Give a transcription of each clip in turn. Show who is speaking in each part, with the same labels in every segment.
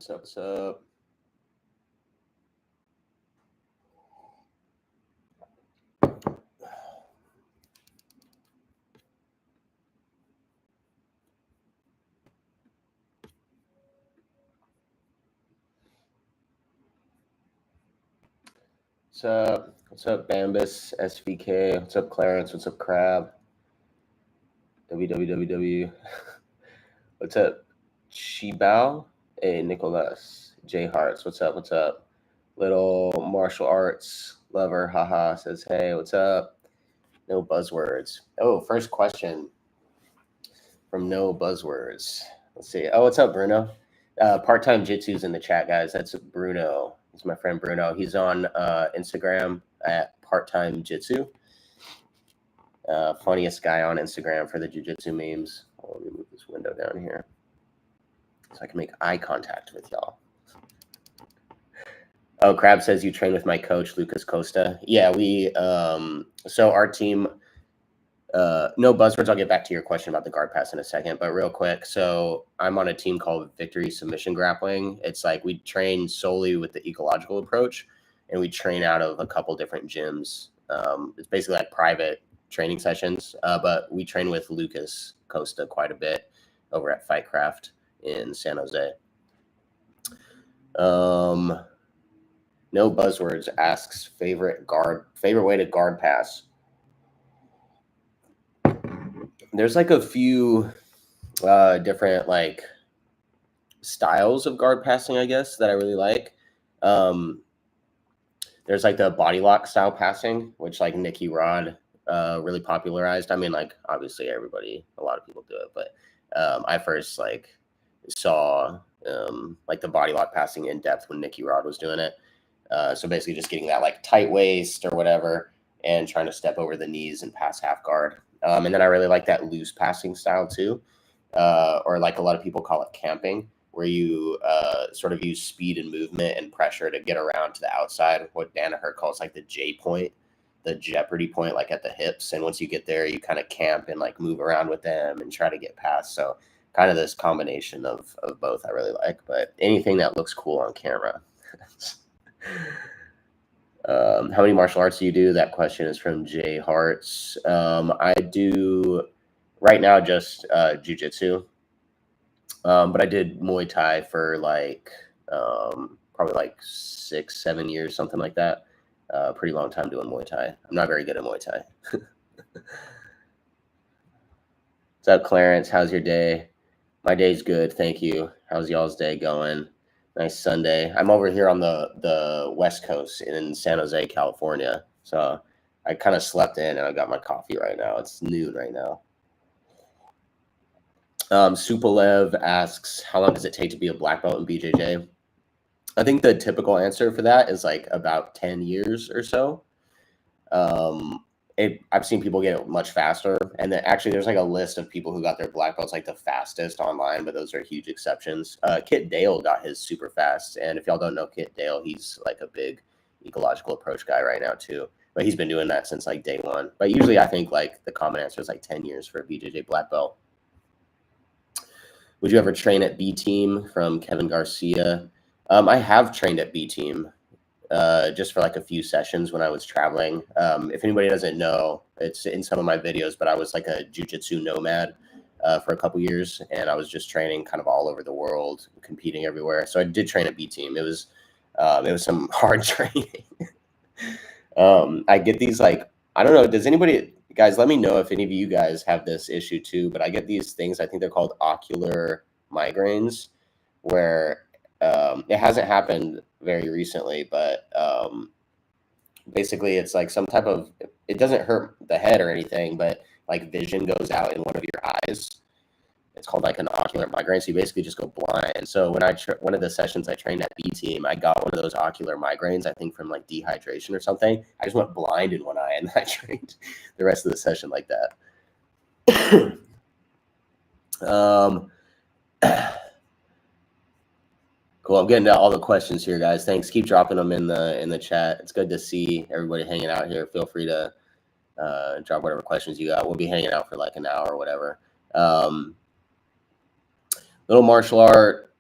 Speaker 1: What's up? What's up? What's up? What's up, Bambus, SVK? What's up, Clarence? What's up, Crab? www. What's up, Chibao? Hey, Nicholas. J Hearts. What's up? What's up? Little martial arts lover, haha, says, hey, what's up? No buzzwords. Oh, first question from No Buzzwords. Let's see. Oh, what's up, Bruno? Part-time Jitsu's in the chat, guys. That's Bruno. He's my friend Bruno. He's on Instagram at Part-time Jitsu. Funniest guy on Instagram for the jiu-jitsu memes. Oh, let me move this window down here so I can make eye contact with y'all. Oh, Crab says you train with my coach, Lucas Costa. Yeah, we so our team, no buzzwords. I'll get back to your question about the guard pass in a second, but real quick. So I'm on a team called Victory Submission Grappling. It's like we train solely with the ecological approach, and we train out of a couple different gyms. It's basically like private training sessions, but we train with Lucas Costa quite a bit over at Fightcraft in San Jose. No buzzwords asks favorite way to guard pass. There's like a few different like styles of guard passing, I guess, that I really like. There's like the body lock style passing, which like Nicky Rod really popularized. I mean, like obviously a lot of people do it, but I first like saw like the body lock passing in depth when Nicky Rod was doing it. So basically just getting that like tight waist or whatever and trying to step over the knees and pass half guard. And then I really like that loose passing style too, or like a lot of people call it camping, where you sort of use speed and movement and pressure to get around to the outside, what Danaher calls like the J point, the jeopardy point, like at the hips. And once you get there, you kind of camp and like move around with them and try to get past. So kind of this combination of both I really like, but anything that looks cool on camera. How many martial arts do you do? That question is from Jay Hartz. I do right now just jiu-jitsu, but I did Muay Thai for like probably like 6-7 years, something like that. Pretty long time doing Muay Thai. I'm not very good at Muay Thai. What's up, Clarence? How's your day? My day's good, thank you. How's y'all's day going? Nice Sunday. I'm over here on the West Coast in San Jose, California. So I kind of slept in and I got my coffee right now. It's noon right now. Supalev asks, how long does it take to be a black belt in BJJ? I think the typical answer for that is like about 10 years or so. I've seen people get it much faster. And then actually there's like a list of people who got their black belts like the fastest online, but those are huge exceptions. Kit Dale got his super fast. And if y'all don't know Kit Dale, he's like a big ecological approach guy right now too. But he's been doing that since like day one. But usually I think like the common answer is like 10 years for a BJJ black belt. Would you ever train at B Team from Kevin Garcia? I have trained at B Team. Just for like a few sessions when I was traveling. If anybody doesn't know, it's in some of my videos, but I was like a jiu-jitsu nomad for a couple years, and I was just training kind of all over the world, competing everywhere. So I did train at B Team. It was some hard training. I get these like, I don't know, does anybody, guys, let me know if any of you guys have this issue too, but I get these things, I think they're called ocular migraines, where it hasn't happened very recently, but basically it's like some type of, it doesn't hurt the head or anything, but like vision goes out in one of your eyes. It's called like an ocular migraine. So you basically just go blind. So when one of the sessions I trained at B Team, I got one of those ocular migraines, I think from like dehydration or something. I just went blind in one eye and I trained the rest of the session like that. Cool. I'm getting to all the questions here, guys. Thanks. Keep dropping them in the chat. It's good to see everybody hanging out here. Feel free to drop whatever questions you got. We'll be hanging out for like an hour or whatever. Little martial art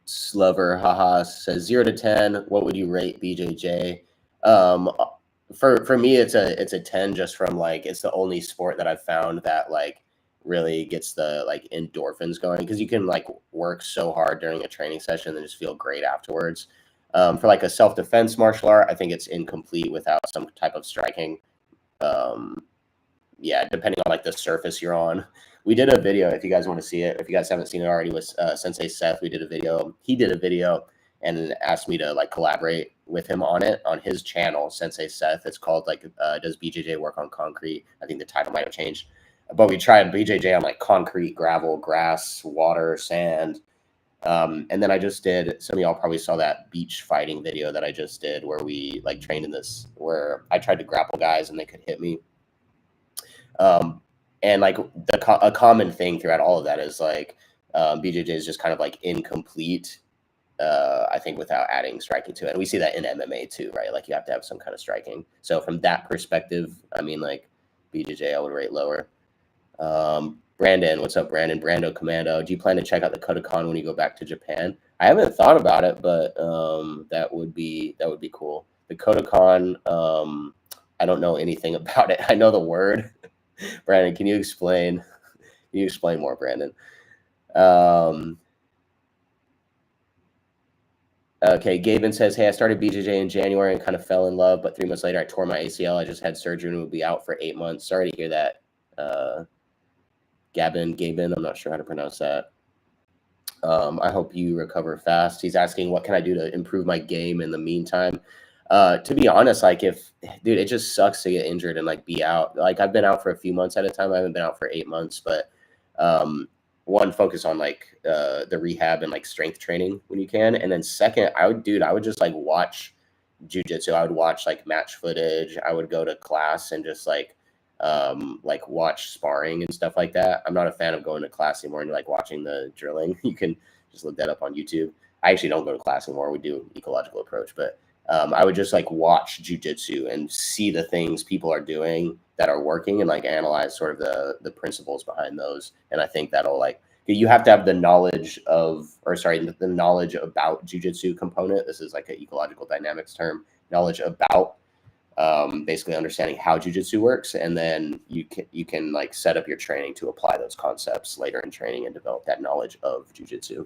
Speaker 1: Slover, haha, says 0 to 10. What would you rate BJJ? For me, it's a 10 just from like it's the only sport that I've found that like really gets the like endorphins going because you can like work so hard during a training session and just feel great afterwards. For like a self-defense martial art, I think it's incomplete without some type of striking. Yeah, depending on like the surface you're on. We did a video, if you guys want to see it, if you guys haven't seen it already, with Sensei Seth. We did a video. He did a video and asked me to like collaborate with him on it on his channel, Sensei Seth. It's called like Does BJJ Work on Concrete? I think the title might have changed. But we tried BJJ on like concrete, gravel, grass, water, sand. And then I just did, some of y'all probably saw that beach fighting video that I just did where we like trained in this, where I tried to grapple guys and they could hit me. And like a common thing throughout all of that is like BJJ is just kind of like incomplete, I think, without adding striking to it. And we see that in MMA too, right? Like you have to have some kind of striking. So from that perspective, I mean, like BJJ, I would rate lower. Brandon, what's up, Brandon? Brando Commando. Do you plan to check out the Kodokan when you go back to Japan? I haven't thought about it, but that would be cool. The Kodokan, I don't know anything about it. I know the word. Brandon, can you explain? Can you explain more, Brandon? Okay, Gavin says, hey, I started BJJ in January and kind of fell in love, but 3 months later I tore my ACL. I just had surgery and will be out for 8 months. Sorry to hear that. Gabin, I'm not sure how to pronounce that. I hope you recover fast. He's asking, what can I do to improve my game in the meantime? To be honest, like dude, it just sucks to get injured and like be out. Like I've been out for a few months at a time. I haven't been out for 8 months, but one, focus on like the rehab and like strength training when you can. And then second, I would just like watch jujitsu. I would watch like match footage. I would go to class and just like watch sparring and stuff like that. I'm not a fan of going to class anymore and like watching the drilling. You can just look that up on YouTube. I actually don't go to class anymore. We do ecological approach, but I would just like watch jujitsu and see the things people are doing that are working and like analyze sort of the principles behind those. And I think that'll like, you have to have the knowledge the knowledge about jujitsu component. This is like an ecological dynamics term, knowledge about basically understanding how jujitsu works. And then you can like set up your training to apply those concepts later in training and develop that knowledge of jujitsu.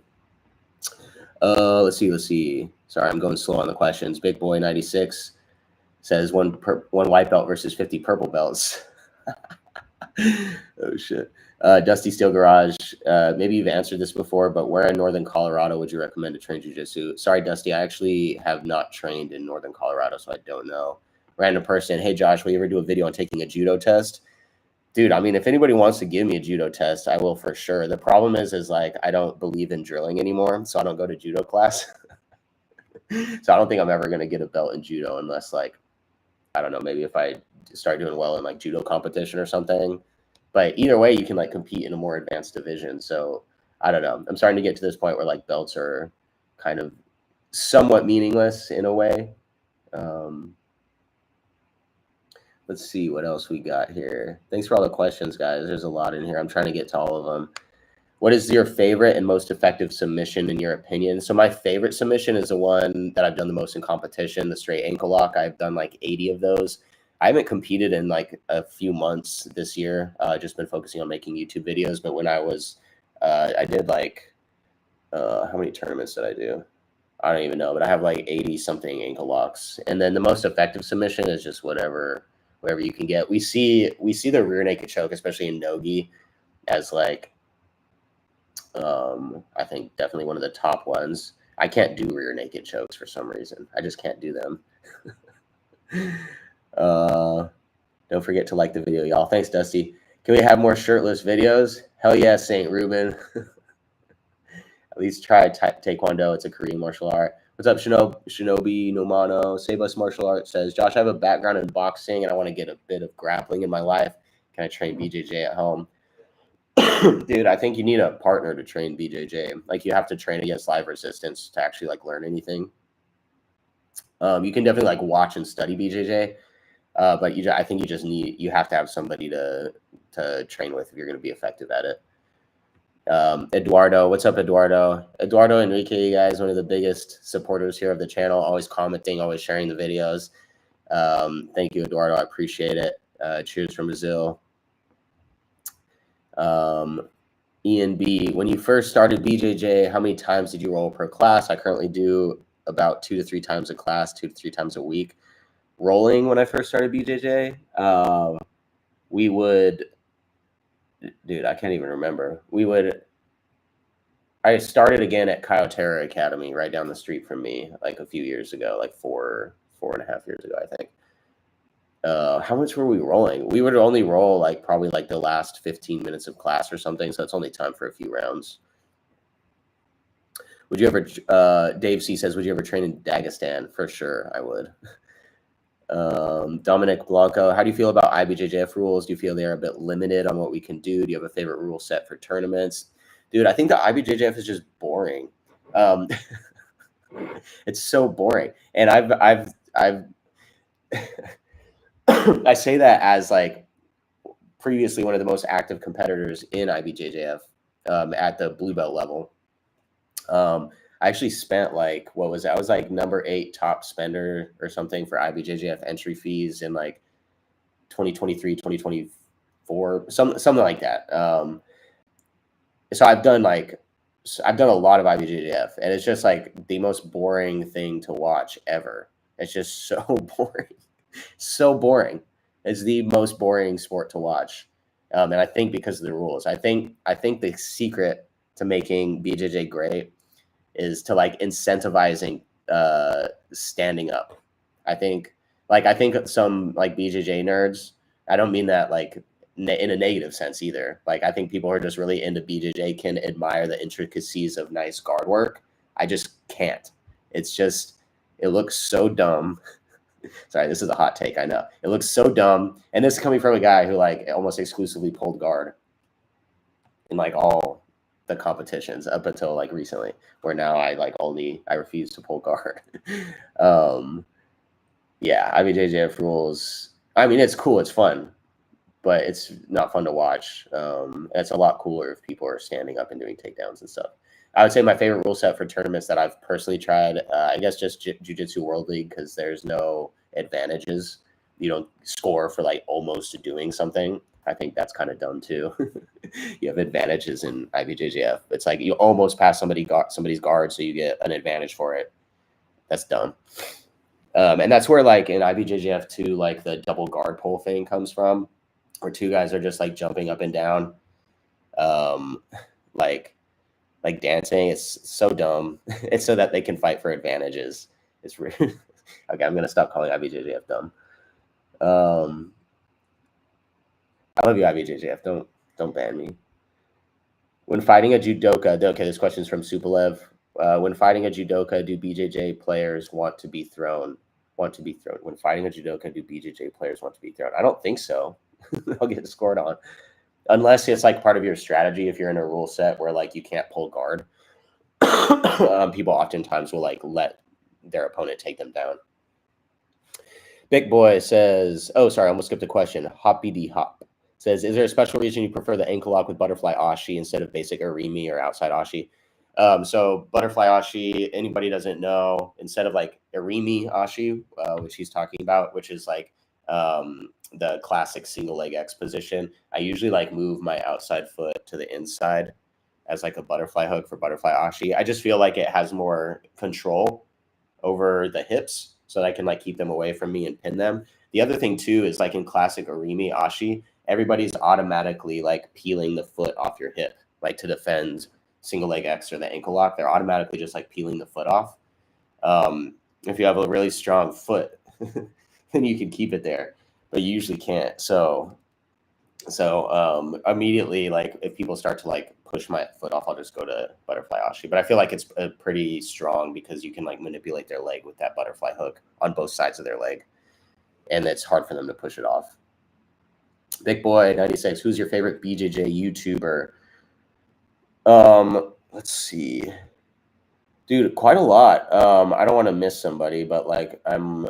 Speaker 1: Let's see. Sorry, I'm going slow on the questions. Big Boy 96 says one white belt versus 50 purple belts. Oh shit. Dusty Steel Garage. Maybe you've answered this before, but where in Northern Colorado would you recommend to train jiu-jitsu? Sorry, Dusty, I actually have not trained in Northern Colorado, so I don't know. Random person. Hey Josh, will you ever do a video on taking a judo test? Dude, I mean, if anybody wants to give me a judo test, I will for sure. The problem is like I don't believe in drilling anymore, so I don't go to judo class. So I don't think I'm ever going to get a belt in judo unless like, I don't know, maybe if I start doing well in like judo competition or something. But either way, you can like compete in a more advanced division. So I don't know. I'm starting to get to this point where like belts are kind of somewhat meaningless in a way. Let's see what else we got here. Thanks for all the questions, guys. There's a lot in here. I'm trying to get to all of them. What is your favorite and most effective submission in your opinion? So my favorite submission is the one that I've done the most in competition, the straight ankle lock. I've done like 80 of those. I haven't competed in like a few months this year. Just been focusing on making YouTube videos. But when I was, I did like, how many tournaments did I do? I don't even know, but I have like 80 something ankle locks. And then the most effective submission is just whatever you can get. We see the rear naked choke, especially in Nogi, as like, I think definitely one of the top ones. I can't do rear naked chokes for some reason. I just can't do them. Don't forget to like the video, y'all. Thanks, Dusty. Can we have more shirtless videos? Hell yeah, St. Ruben. At least try Taekwondo. It's a Korean martial art. What's up, Shinobi Nomano? Sabus Martial Arts says, Josh, I have a background in boxing and I want to get a bit of grappling in my life. Can I train BJJ at home? Dude, I think you need a partner to train BJJ. Like you have to train against live resistance to actually like learn anything. You can definitely like watch and study BJJ, but I think you have to have somebody to train with if you're going to be effective at it. Eduardo, what's up, Eduardo? Eduardo Enrique, you guys, one of the biggest supporters here of the channel, always commenting, always sharing the videos. Thank you, Eduardo. I appreciate it. Cheers from Brazil. Ian B, when you first started BJJ, how many times did you roll per class? I currently do about 2 to 3 times a class, 2 to 3 times a week. Rolling when I first started BJJ, we would, dude, I can't even remember. I started again at Kyotera Academy right down the street from me, like a few years ago, like 4.5 years ago, I think. How much were we rolling? We would only roll like probably like the last 15 minutes of class or something. So it's only time for a few rounds. Would you ever, Dave C says, would you ever train in Dagestan? For sure, I would. Dominic Blanco, how do you feel about IBJJF rules? Do you feel they're a bit limited on what we can do? Do you have a favorite rule set for tournaments? Dude, I think the IBJJF is just boring. It's so boring. And I've I say that as like previously one of the most active competitors in IBJJF at the blue belt level. I actually spent like, what was it? I was like number 8 top spender or something for IBJJF entry fees in like 2023, 2024, something like that. So I've done a lot of IBJJF, and it's just like the most boring thing to watch ever. It's just so boring. So boring. It's the most boring sport to watch. And I think because of the rules. I think the secret to making BJJ great is to like incentivizing standing up. I think some like BJJ nerds, I don't mean that like in a negative sense either. Like I think people who are just really into BJJ can admire the intricacies of nice guard work. I just can't. It's just, it looks so dumb. Sorry, this is a hot take, I know. It looks so dumb. And this is coming from a guy who like almost exclusively pulled guard in like all the competitions up until like recently, where now I refuse to pull guard. Yeah, IBJJF rules. I mean, it's cool, it's fun, but it's not fun to watch. It's a lot cooler if people are standing up and doing takedowns and stuff. I would say my favorite rule set for tournaments that I've personally tried, I guess just Jiu-Jitsu World League, because there's no advantages. You don't score for like almost doing something. I think that's kind of dumb too. You have advantages in IBJJF. It's like you almost pass somebody's guard, so you get an advantage for it. That's dumb. And that's where like in IBJJF too, like the double guard pull thing comes from, where 2 guys are just like jumping up and down, like dancing. It's so dumb. It's so that they can fight for advantages. It's really okay. I'm gonna stop calling IBJJF dumb. I love you, IBJJF. Don't ban me. When fighting a judoka, okay, this question is from Supalev. When fighting a judoka, do BJJ players want to be thrown? When fighting a judoka, do BJJ players want to be thrown? I don't think so. I'll get scored on. Unless it's like part of your strategy. If you're in a rule set where like you can't pull guard, people oftentimes will like let their opponent take them down. Big Boy says, oh, sorry, I almost skipped a question. Hoppy D Hop says, is there a special reason you prefer the ankle lock with butterfly ashi instead of basic arimi or outside ashi? So butterfly ashi, anybody doesn't know, instead of like arimi ashi, which he's talking about, which is like the classic single leg X position, I usually like move my outside foot to the inside as like a butterfly hook for butterfly ashi. I just feel like it has more control over the hips, so that I can like keep them away from me and pin them. The other thing too is like in classic arimi ashi, everybody's automatically like peeling the foot off your hip, like to defend single leg X or the ankle lock. They're automatically just like peeling the foot off. If you have a really strong foot, then you can keep it there, but you usually can't. So immediately, like if people start to like push my foot off, I'll just go to butterfly ashi. But I feel like it's pretty strong because you can like manipulate their leg with that butterfly hook on both sides of their leg, and it's hard for them to push it off. Big Boy 96, who's your favorite BJJ YouTuber? Let's see, dude, quite a lot. I don't want to miss somebody, but like I'm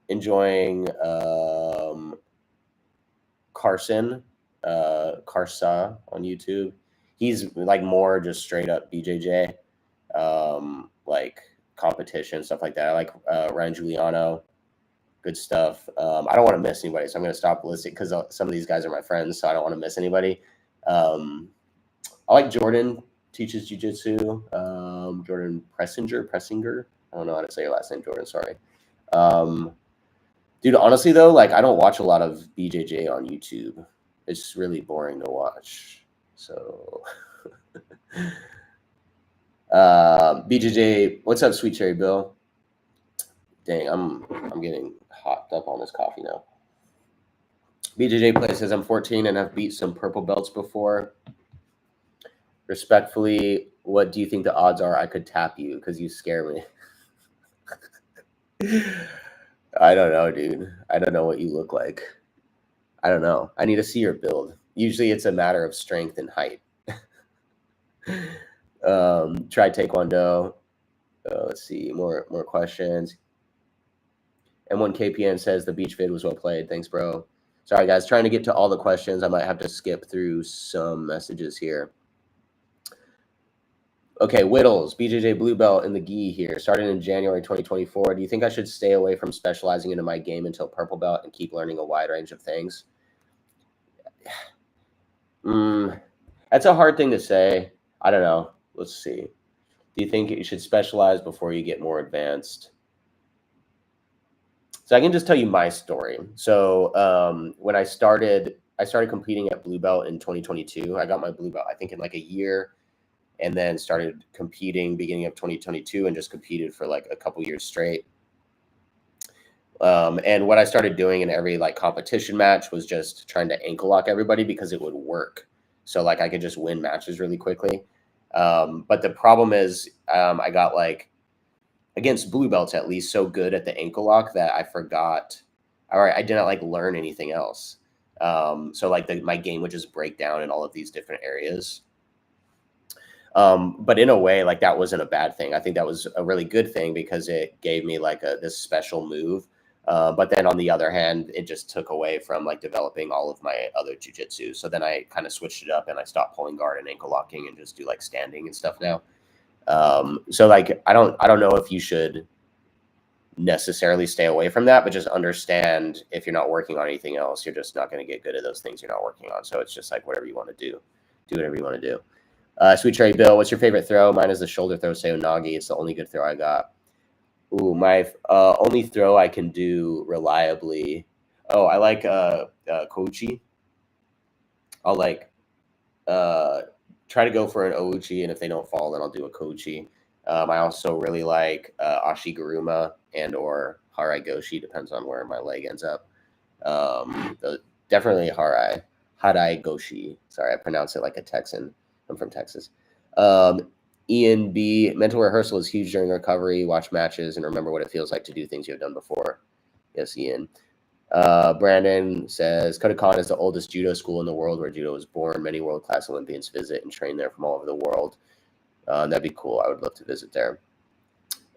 Speaker 1: enjoying Carson, Karsa on YouTube. he's like more just straight up BJJ, like competition, stuff like that. I like Ryan Giuliano, good stuff. I don't want to miss anybody, so I'm going to stop listing because some of these guys are my friends, so I don't want to miss anybody. I like Jordan, teaches jiu-jitsu. Jordan Pressinger. I don't know how to say your last name, Jordan. Sorry. Dude, honestly though, like I don't watch a lot of BJJ on YouTube. It's really boring to watch. So, BJJ, what's up, Sweet Cherry Bill? Dang, I'm getting hopped up on this coffee now. BJJ Play says I'm 14 and I've beat some purple belts before. Respectfully, what do you think the odds are I could tap you? Because you scare me. I don't know, dude. I don't know what you look like. I don't know. I need to see your build. Usually it's a matter of strength and height. Try Taekwondo. Let's see. More questions. M1 KPN says the beach vid was well played. Thanks, bro. Sorry, guys. Trying to get to all the questions. I might have to skip through some messages here. Okay, Whittles, BJJ Blue Belt in the gi here. Started in January 2024. Do you think I should stay away from specializing into my game until purple belt and keep learning a wide range of things? That's a hard thing to say. I don't know. Let's see. Do you think you should specialize before you get more advanced? So I can just tell you my story. So when I started competing at Blue Belt in 2022. I got my Blue Belt, I think, in like a year, and then started competing beginning of 2022 and just competed for like a couple years straight. And what I started doing in every like competition match was just trying to ankle lock everybody because it would work. So like I could just win matches really quickly. But the problem is I got like, against blue belts at least, so good at the ankle lock that I forgot, or I didn't like learn anything else. So like my game would just break down in all of these different areas. But in a way, like that wasn't a bad thing. I think that was a really good thing because it gave me like this special move. But then on the other hand, it just took away from like developing all of my other jiu-jitsu. So then I kind of switched it up and I stopped pulling guard and ankle locking and just do like standing and stuff now. So like, I don't know if you should necessarily stay away from that, but just understand if you're not working on anything else, you're just not going to get good at those things you're not working on. So it's just like whatever you want to do whatever you want to do. Sweet Cherry Bill, what's your favorite throw? Mine is the shoulder throw, Seonagi. It's the only good throw I got. Ooh, my only throw I can do reliably. Oh, I like Kouchi. I'll like try to go for an Ouchi, and if they don't fall, then I'll do a Kouchi. I also really like Ashiguruma and or Harai Goshi, depends on where my leg ends up. Definitely Harai Goshi. Sorry, I pronounce it like a Texan. I'm from Texas. Ian B, mental rehearsal is huge during recovery. Watch matches and remember what it feels like to do things you have done before. Yes, Ian. Brandon says Kodokan is the oldest judo school in the world where judo was born. Many world-class Olympians visit and train there from all over the world. That'd be cool. I would love to visit there.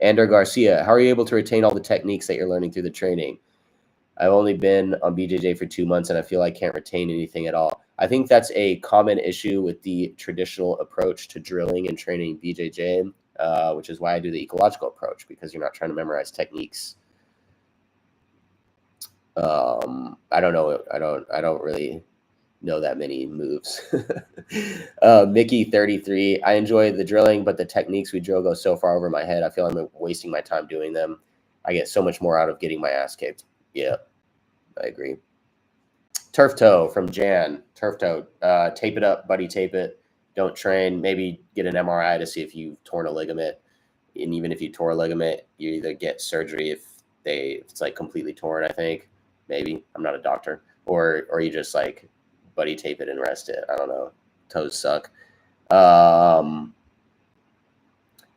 Speaker 1: Ander Garcia, how are you able to retain all the techniques that you're learning through the training? I've only been on BJJ for 2 months and I feel I can't retain anything at all. I think that's a common issue with the traditional approach to drilling and training BJJ, which is why I do the ecological approach, because you're not trying to memorize techniques. I don't know. I don't really know that many moves. Mickey 33. I enjoy the drilling, but the techniques we drill go so far over my head. I feel I'm wasting my time doing them. I get so much more out of getting my ass kicked. Yeah, I agree. Turf toe from Jan. Turf toe. Tape it up, buddy. Tape it. Don't train. Maybe get an MRI to see if you've torn a ligament. And even if you tore a ligament, you either get surgery if it's like completely torn, I think. Maybe. I'm not a doctor. Or you just like buddy tape it and rest it. I don't know. Toes suck.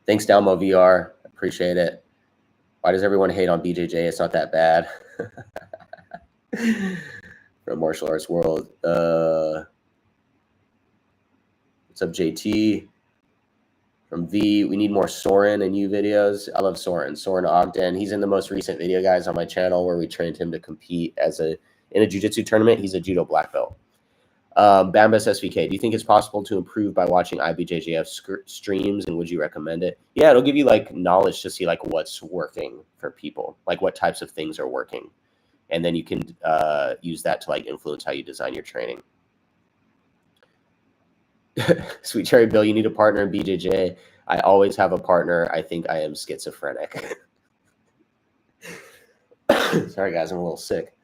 Speaker 1: Thanks, Dalmo VR. Appreciate it. Why does everyone hate on BJJ? It's not that bad. From Martial Arts World. What's up, JT? From V, we need more Soren and you videos. I love Soren. Soren Ogden. He's in the most recent video, guys, on my channel where we trained him to compete in a jiu-jitsu tournament. He's a judo black belt. Bambus SVK, do you think it's possible to improve by watching IBJJF streams, and would you recommend it? Yeah, it'll give you like knowledge to see like what's working for people, like what types of things are working. And then you can use that to like influence how you design your training. Sweet Cherry Bill, you need a partner in BJJ. I always have a partner. I think I am schizophrenic. Sorry, guys, I'm a little sick.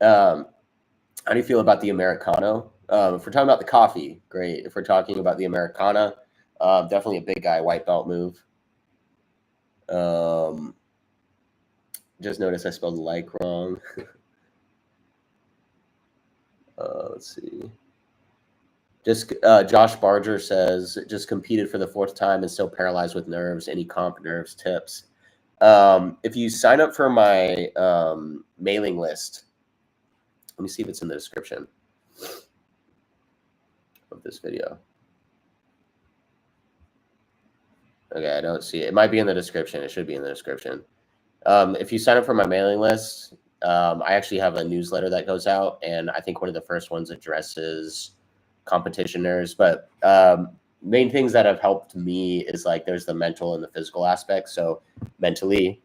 Speaker 1: How do you feel about the Americano? If we're talking about the coffee, great. If we're talking about the Americana, definitely a big guy, white belt move. Just noticed I spelled like wrong. Let's see. Just Josh Barger says, just competed for the 4th time and still paralyzed with nerves. Any comp nerves tips? If you sign up for my mailing list, let me see if it's in the description of this video. Okay, I don't see it. It might be in the description. It should be in the description. If you sign up for my mailing list, I actually have a newsletter that goes out, and I think one of the first ones addresses competitioners. But main things that have helped me is like there's the mental and the physical aspect. So mentally,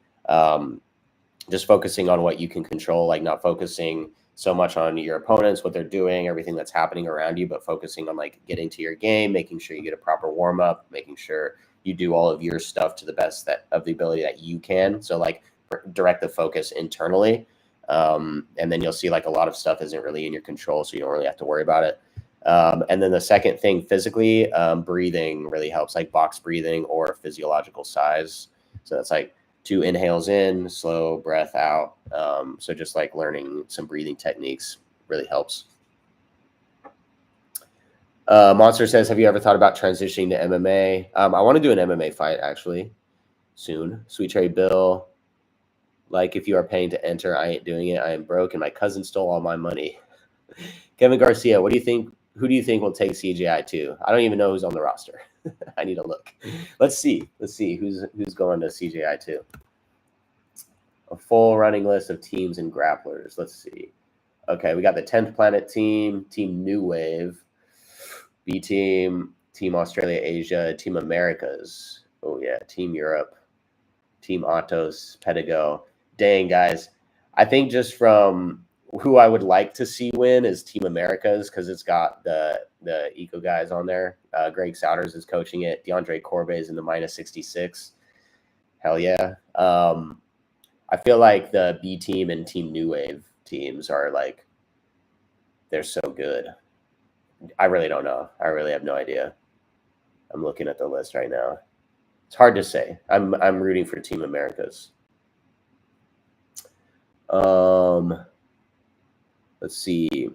Speaker 1: just focusing on what you can control, like not focusing so much on your opponents, what they're doing, everything that's happening around you, but focusing on like getting to your game, making sure you get a proper warm up, making sure you do all of your stuff to the best of the ability that you can. So like direct the focus internally. And then you'll see like a lot of stuff isn't really in your control, so you don't really have to worry about it. And then the second thing, physically, breathing really helps, like box breathing or physiological size. So that's like 2 inhales in, slow breath out. So just like learning some breathing techniques really helps. Monster says, have you ever thought about transitioning to MMA? I want to do an MMA fight actually soon. Sweet Cherry Bill, like if you are paying to enter, I ain't doing it. I am broke and my cousin stole all my money. Kevin Garcia, what do you think? Who do you think will take CGI 2? I don't even know who's on the roster. I need to look. Let's see. Let's see who's going to CGI 2. A full running list of teams and grapplers. Let's see. Okay, we got the 10th Planet team, Team New Wave, B Team, Team Australia, Asia, Team Americas. Oh yeah, Team Europe, Team Atos, Pedigo. Dang, guys. I think just from who I would like to see win is Team Americas, because it's got the eco guys on there. Greg Souders is coaching it. DeAndre Corbet is in the -66. Hell yeah. I feel like the B Team and Team New Wave teams are like, they're so good. I really don't know. I really have no idea. I'm looking at the list right now. It's hard to say. I'm rooting for Team Americas. Let's see.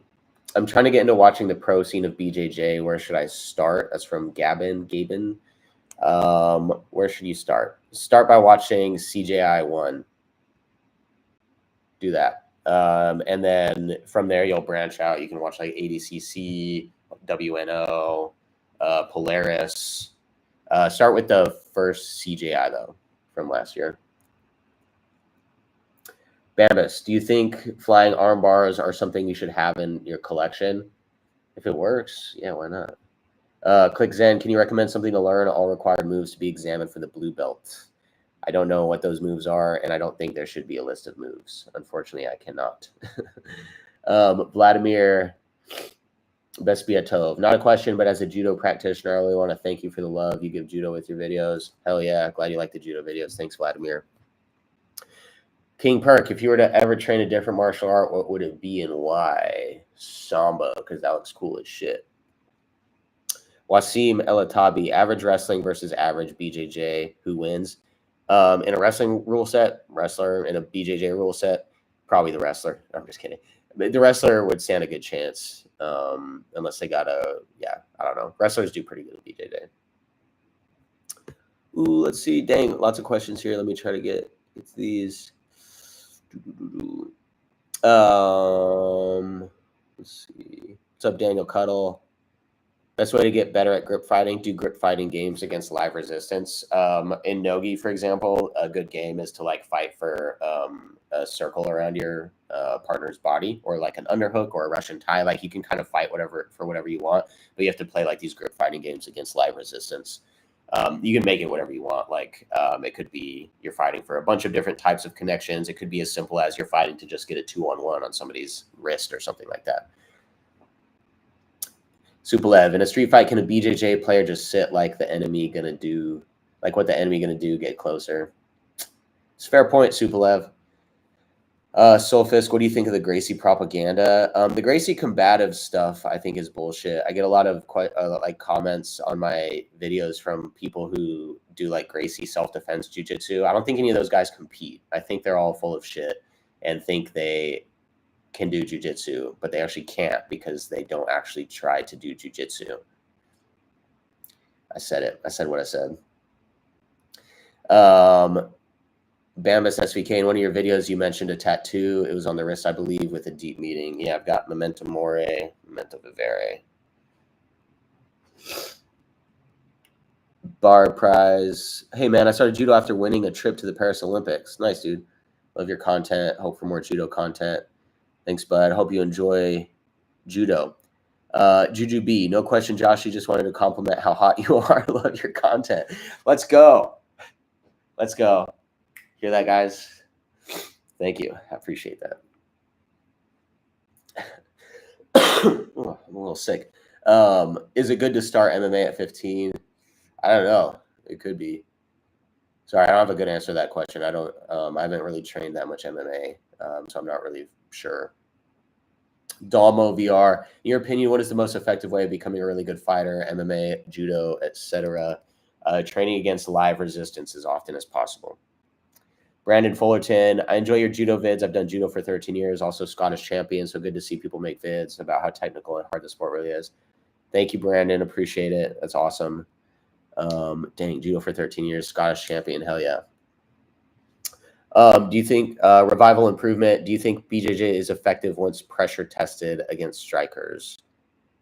Speaker 1: I'm trying to get into watching the pro scene of BJJ. Where should I start? That's from Gavin Gabin. Where should you start? Start by watching CJI 1. Do that. And then from there, you'll branch out. You can watch like ADCC, WNO, Polaris. Start with the first CJI, though, from last year. Bambus, do you think flying arm bars are something you should have in your collection? If it works, yeah, why not? Click Zen, can you recommend something to learn? All required moves to be examined for the blue belt. I don't know what those moves are, and I don't think there should be a list of moves. Unfortunately, I cannot. Vladimir, best be a Tov. Not a question, but as a judo practitioner, I really want to thank you for the love you give judo with your videos. Hell yeah, glad you like the judo videos. Thanks, Vladimir. King Perk, if you were to ever train a different martial art, what would it be and why? Samba, because that looks cool as shit. Wasim Elatabi, average wrestling versus average BJJ, who wins? In a wrestling rule set, wrestler. In a BJJ rule set, probably the wrestler. I'm just kidding. The wrestler would stand a good chance, unless they got a, yeah, I don't know. Wrestlers do pretty good at BJJ. Ooh, let's see. Dang, lots of questions here. Let me try to get these. Let's see. What's up, Daniel Cuddle? Best way to get better at grip fighting, do grip fighting games against live resistance. In Nogi, for example, a good game is to like fight for a circle around your partner's body, or like an underhook or a Russian tie. Like you can kind of fight whatever you want, but you have to play like these grip fighting games against live resistance. You can make it whatever you want. Like it could be you're fighting for a bunch of different types of connections. It could be as simple as you're fighting to just get a 2-on-1 on somebody's wrist or something like that. Supalev, in a street fight, can a BJJ player just sit like the enemy gonna do, like what the enemy gonna do, get closer? It's a fair point, Supalev. Soulfisk, what do you think of the Gracie propaganda? The Gracie combative stuff, I think, is bullshit. I get a lot of like comments on my videos from people who do like Gracie self-defense jiu-jitsu. I don't think any of those guys compete. I think they're all full of shit and think they can do jiu-jitsu, but they actually can't because they don't actually try to do jiu-jitsu. I said it. I said what I said. Bambus SVK, in one of your videos, you mentioned a tattoo. It was on the wrist, I believe, with a deep meaning. Yeah, I've got Memento Mori, Memento Vivere. Bar prize. Hey, man, I started judo after winning a trip to the Paris Olympics. Nice, dude. Love your content. Hope for more judo content. Thanks, bud. Hope you enjoy judo. Juju B, no question, Josh. You just wanted to compliment how hot you are. Love your content. Let's go. Let's go. Hear that, guys? Thank you. I appreciate that. Oh, I'm a little sick. Is it good to start MMA at 15? I don't know. It could be. Sorry, I don't have a good answer to that question. I haven't really trained that much MMA, so I'm not really sure. Dalmo VR, in your opinion, what is the most effective way of becoming a really good fighter? MMA, judo, etc. Training against live resistance as often as possible. Brandon Fullerton, I enjoy your judo vids. I've done judo for 13 years, also Scottish champion, so good to see people make vids about how technical and hard the sport really is. Thank you, Brandon. Appreciate it. That's awesome. Dang, judo for 13 years, Scottish champion. Hell yeah. Do you think revival improvement? Do you think BJJ is effective once pressure tested against strikers?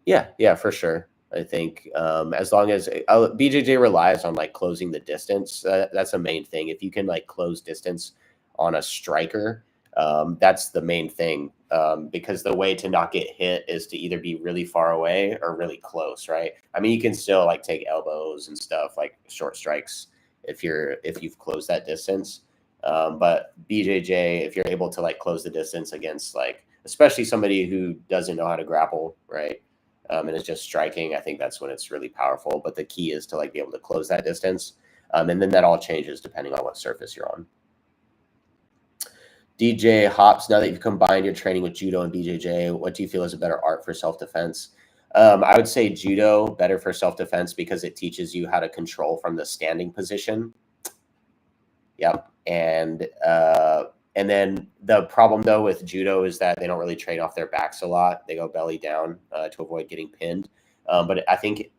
Speaker 1: Yeah, for sure. I think as long as BJJ relies on like closing the distance, that's the main thing. If you can like close distance on a striker, that's the main thing. Because the way to not get hit is to either be really far away or really close, right? I mean, you can still like take elbows and stuff, like short strikes, if you've closed that distance. But BJJ, if you're able to like close the distance against like, especially somebody who doesn't know how to grapple, right? And it's just striking, I think that's when it's really powerful. But the key is to like be able to close that distance. And then that all changes depending on what surface you're on. DJ Hops, now that you've combined your training with judo and BJJ, what do you feel is a better art for self-defense? I would say judo, better for self-defense because it teaches you how to control from the standing position. Yep. And then the problem though with judo is that they don't really train off their backs a lot. They go belly down to avoid getting pinned. But I think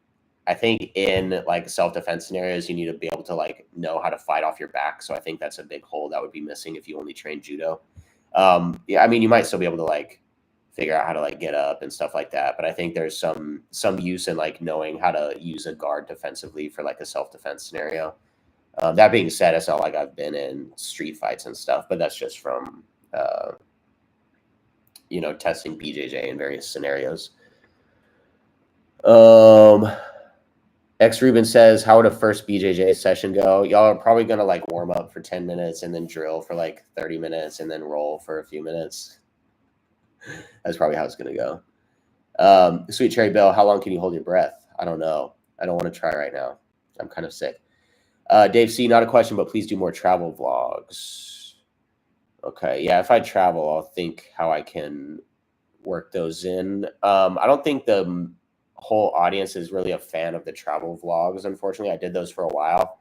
Speaker 1: in like self-defense scenarios, you need to be able to like know how to fight off your back. So I think that's a big hole that would be missing if you only train judo. Yeah, I mean, you might still be able to like figure out how to like get up and stuff like that. But I think there's some use in like knowing how to use a guard defensively for like a self-defense scenario. That being said, it's not like I've been in street fights and stuff, but that's just from, testing BJJ in various scenarios. X Ruben says, how would a first BJJ session go? Y'all are probably going to like warm up for 10 minutes and then drill for like 30 minutes and then roll for a few minutes. That's probably how it's going to go. Sweet Cherry Bill, how long can you hold your breath? I don't know. I don't want to try right now. I'm kind of sick. Dave C, not a question, but please do more travel vlogs. Okay, yeah, if I travel, I'll think how I can work those in. I don't think the whole audience is really a fan of the travel vlogs, unfortunately. I did those for a while,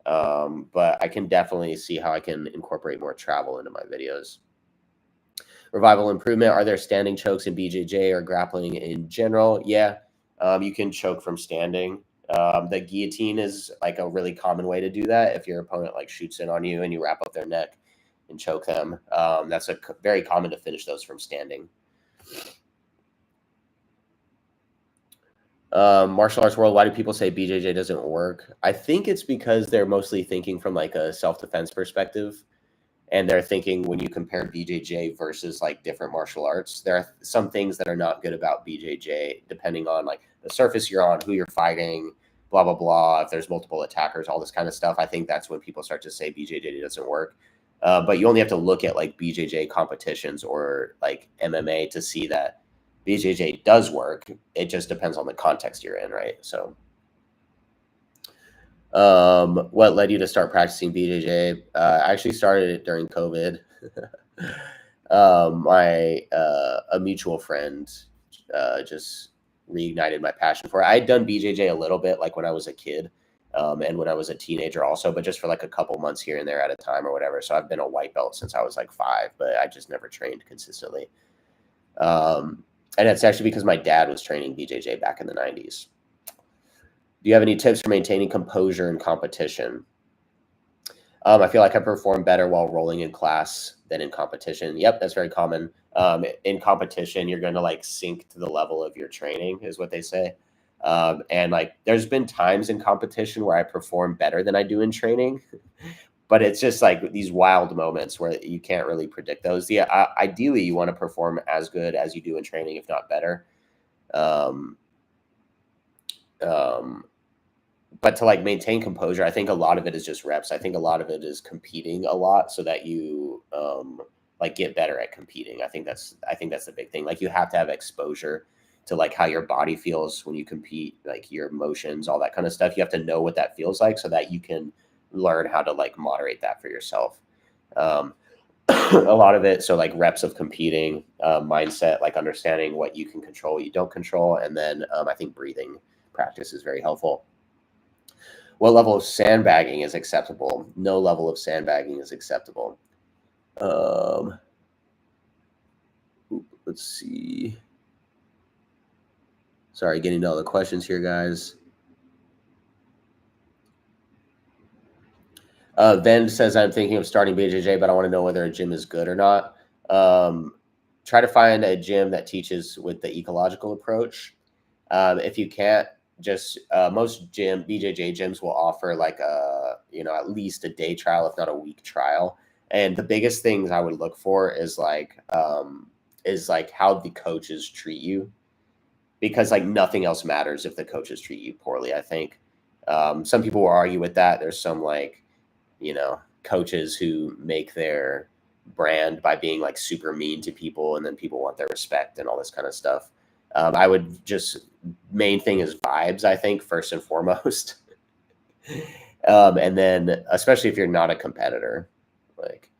Speaker 1: but I can definitely see how I can incorporate more travel into my videos. Revival improvement, are there standing chokes in BJJ or grappling in general? Yeah, you can choke from standing. The guillotine is like a really common way to do that. If your opponent like shoots in on you and you wrap up their neck and choke them, that's very common to finish those from standing. Martial arts world, why do people say BJJ doesn't work? I think it's because they're mostly thinking from like a self-defense perspective. And they're thinking when you compare BJJ versus like different martial arts, there are some things that are not good about BJJ, depending on like the surface you're on, who you're fighting, blah, blah, blah. If there's multiple attackers, all this kind of stuff. I think that's when people start to say BJJ doesn't work. But you only have to look at like BJJ competitions or like MMA to see that BJJ does work. It just depends on the context you're in, right? So what led you to start practicing BJJ? I actually started it during COVID. A mutual friend just reignited my passion for it. I had done BJJ a little bit, like when I was a kid, and when I was a teenager also, but just for like a couple months here and there at a time or whatever. So I've been a white belt since I was like 5, but I just never trained consistently. And it's actually because my dad was training BJJ back in the 90s. Do you have any tips for maintaining composure in competition? I feel like I perform better while rolling in class than in competition. Yep, that's very common. In competition, you're going to like sink to the level of your training, is what they say. And like, there's been times in competition where I perform better than I do in training, but it's just like these wild moments where you can't really predict those. Yeah, ideally, you want to perform as good as you do in training, if not better. But to like maintain composure, I think a lot of it is just reps. I think a lot of it is competing a lot so that you like get better at competing. I think that's the big thing. Like you have to have exposure to like how your body feels when you compete, like your emotions, all that kind of stuff. You have to know what that feels like so that you can learn how to like moderate that for yourself. A lot of it, so like reps of competing, mindset, like understanding what you can control, what you don't control, and then I think breathing practice is very helpful. What level of sandbagging is acceptable? No level of sandbagging is acceptable. Let's see. Sorry, getting to all the questions here, guys. Ven says, I'm thinking of starting BJJ, but I want to know whether a gym is good or not. Try to find a gym that teaches with the ecological approach. If you can't, just most BJJ gyms will offer like at least a day trial, if not a week trial. And the biggest things I would look for is like how the coaches treat you, because like nothing else matters if the coaches treat you poorly. I think some people will argue with that. There's some like coaches who make their brand by being like super mean to people, and then people want their respect and all this kind of stuff. I would just, main thing is vibes, I think, first and foremost. And then especially if you're not a competitor, like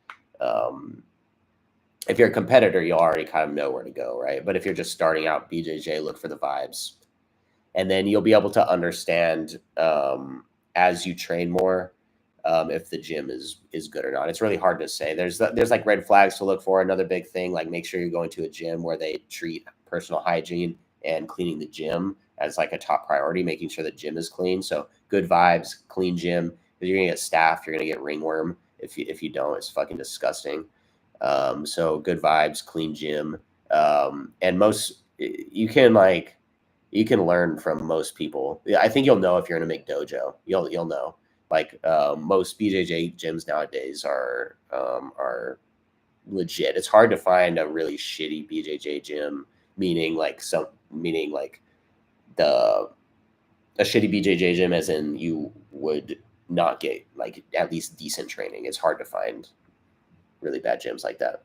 Speaker 1: if you're a competitor, you already kind of know where to go, right? But if you're just starting out BJJ, look for the vibes, and then you'll be able to understand as you train more if the gym is good or not. It's really hard to say. There's like red flags to look for. Another big thing, like make sure you're going to a gym where they treat personal hygiene and cleaning the gym as like a top priority, making sure the gym is clean. So good vibes, clean gym. If you're gonna get staph, you're gonna get ringworm. If you don't, it's fucking disgusting. So good vibes, clean gym, and you can learn from most people. I think you'll know if you're in a McDojo. You'll know. Like most BJJ gyms nowadays are legit. It's hard to find a really shitty BJJ gym, meaning like a shitty BJJ gym as in you would not get like at least decent training. It's hard to find really bad gyms like that.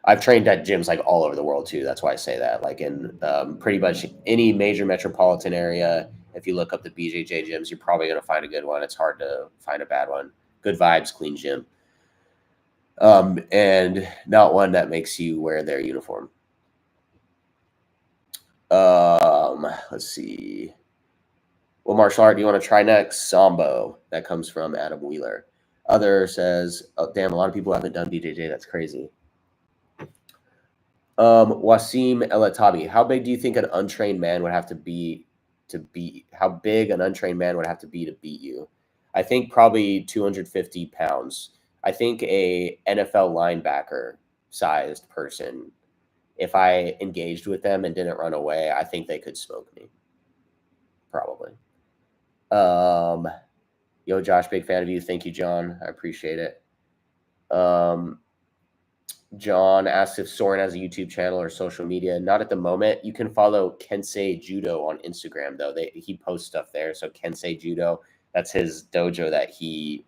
Speaker 1: I've trained at gyms like all over the world too. That's why I say that. Like in pretty much any major metropolitan area, if you look up the BJJ gyms, you're probably going to find a good one. It's hard to find a bad one. Good vibes, clean gym. And not one that makes you wear their uniform. Let's see. What martial art do you want to try next? Sambo. That comes from Adam Wheeler. Other says, oh, damn, a lot of people haven't done BJJ. That's crazy. Wasim Elatabi. How big do you think an untrained man would have to be how big an untrained man would have to be to beat you? I think probably 250 pounds. I think a NFL linebacker sized person if I engaged with them and didn't run away, I think they could smoke me. Probably. Yo, Josh, big fan of you. Thank you, John. I appreciate it. John asks if Soren has a YouTube channel or social media. Not at the moment. You can follow Kensei Judo on Instagram, though. He posts stuff there. So Kensei Judo, that's his dojo that he's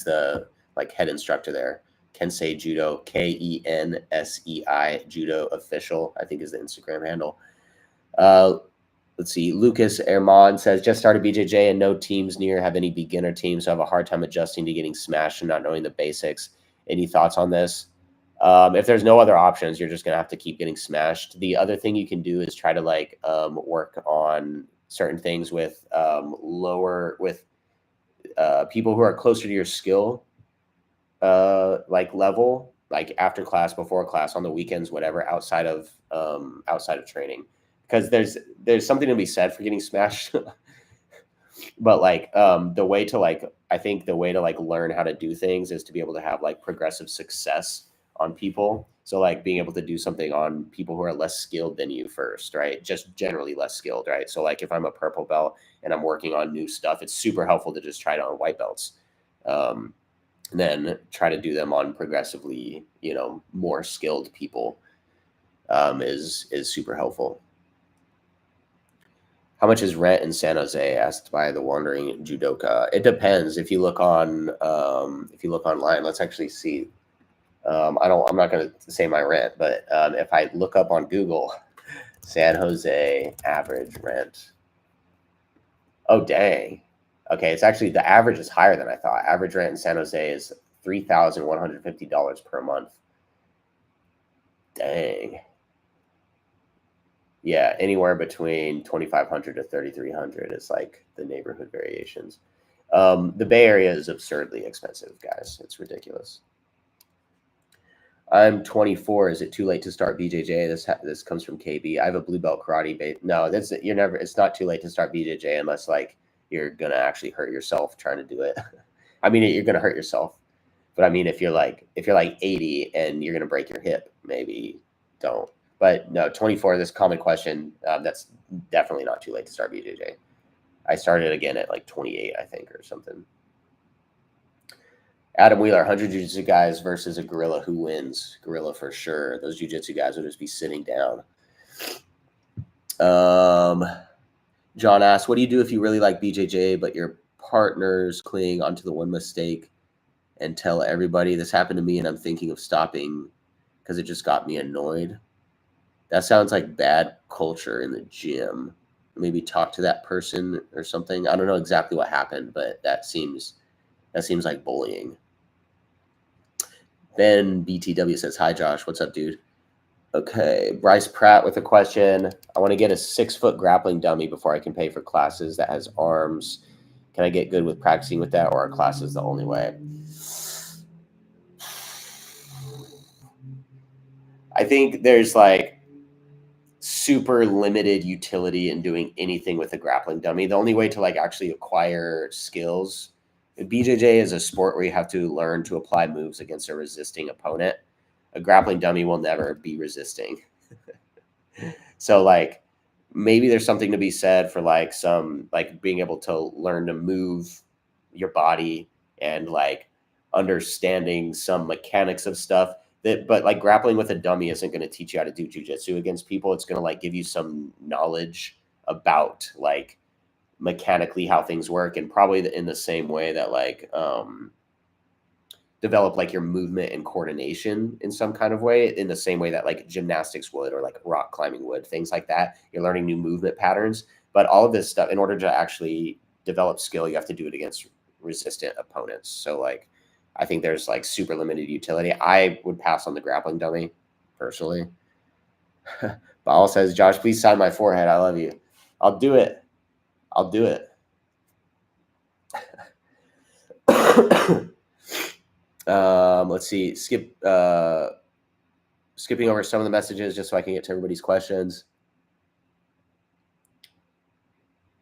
Speaker 1: the like head instructor there. Kensei Judo, KENSEI Judo Official, I think is the Instagram handle. Let's see. Lucas Herman says, just started BJJ and no teams near have any beginner teams, so I have a hard time adjusting to getting smashed and not knowing the basics. Any thoughts on this? If there's no other options, you're just going to have to keep getting smashed. The other thing you can do is try to like work on certain things with people who are closer to your skill like level, like after class, before class, on the weekends, whatever, outside of training. Because there's something to be said for getting smashed. But like the way to like learn how to do things is to be able to have like progressive success on people. So like being able to do something on people who are less skilled than you first, right? Just generally less skilled, right? So like if I'm a purple belt and I'm working on new stuff, it's super helpful to just try it on white belts. And then try to do them on progressively, more skilled people is super helpful. How much is rent in San Jose? Asked by the wandering judoka. It depends. If you look online, let's actually see. I'm not going to say my rent, but if I look up on Google, San Jose average rent. Oh dang. Okay, it's actually the average is higher than I thought. Average rent in San Jose is $3,150 per month. Dang. Yeah, anywhere between 2,500 to 3,300 is like the neighborhood variations. The Bay Area is absurdly expensive, guys. It's ridiculous. I'm 24. Is it too late to start BJJ? This comes from KB. I have a blue belt karate. No, it's not too late to start BJJ unless like you're gonna actually hurt yourself trying to do it. I mean, you're gonna hurt yourself, but I mean, if you're like 80 and you're gonna break your hip, maybe don't. But no, 24, this common question, that's definitely not too late to start BJJ. I started again at like 28, I think, or something. Adam Wheeler, 100 jiu-jitsu guys versus a gorilla. Who wins? Gorilla for sure. Those jiu-jitsu guys will just be sitting down. John asks, what do you do if you really like BJJ, but your partners cling onto the one mistake and tell everybody? This happened to me and I'm thinking of stopping because it just got me annoyed. That sounds like bad culture in the gym. Maybe talk to that person or something. I don't know exactly what happened, but that seems like bullying. Ben BTW says, hi, Josh. What's up, dude? Okay. Bryce Pratt with a question. I want to get a 6-foot grappling dummy before I can pay for classes that has arms. Can I get good with practicing with that, or are classes the only way? I think there's like super limited utility in doing anything with a grappling dummy. The only way to like actually acquire skills, BJJ is a sport where you have to learn to apply moves against a resisting opponent. A grappling dummy will never be resisting. So like maybe there's something to be said for like some like being able to learn to move your body and like understanding some mechanics of stuff. But like grappling with a dummy isn't going to teach you how to do jiu-jitsu against people. It's going to like give you some knowledge about like mechanically how things work, and probably in the same way that like develop like your movement and coordination in some kind of way, in the same way that like gymnastics would, or like rock climbing would, things like that. You're learning new movement patterns, but all of this stuff, in order to actually develop skill, you have to do it against resistant opponents. So like I think there's like super limited utility. I would pass on the grappling dummy personally. Baal says, Josh, please sign my forehead. I love you. I'll do it. Let's see. Skipping over some of the messages just so I can get to everybody's questions.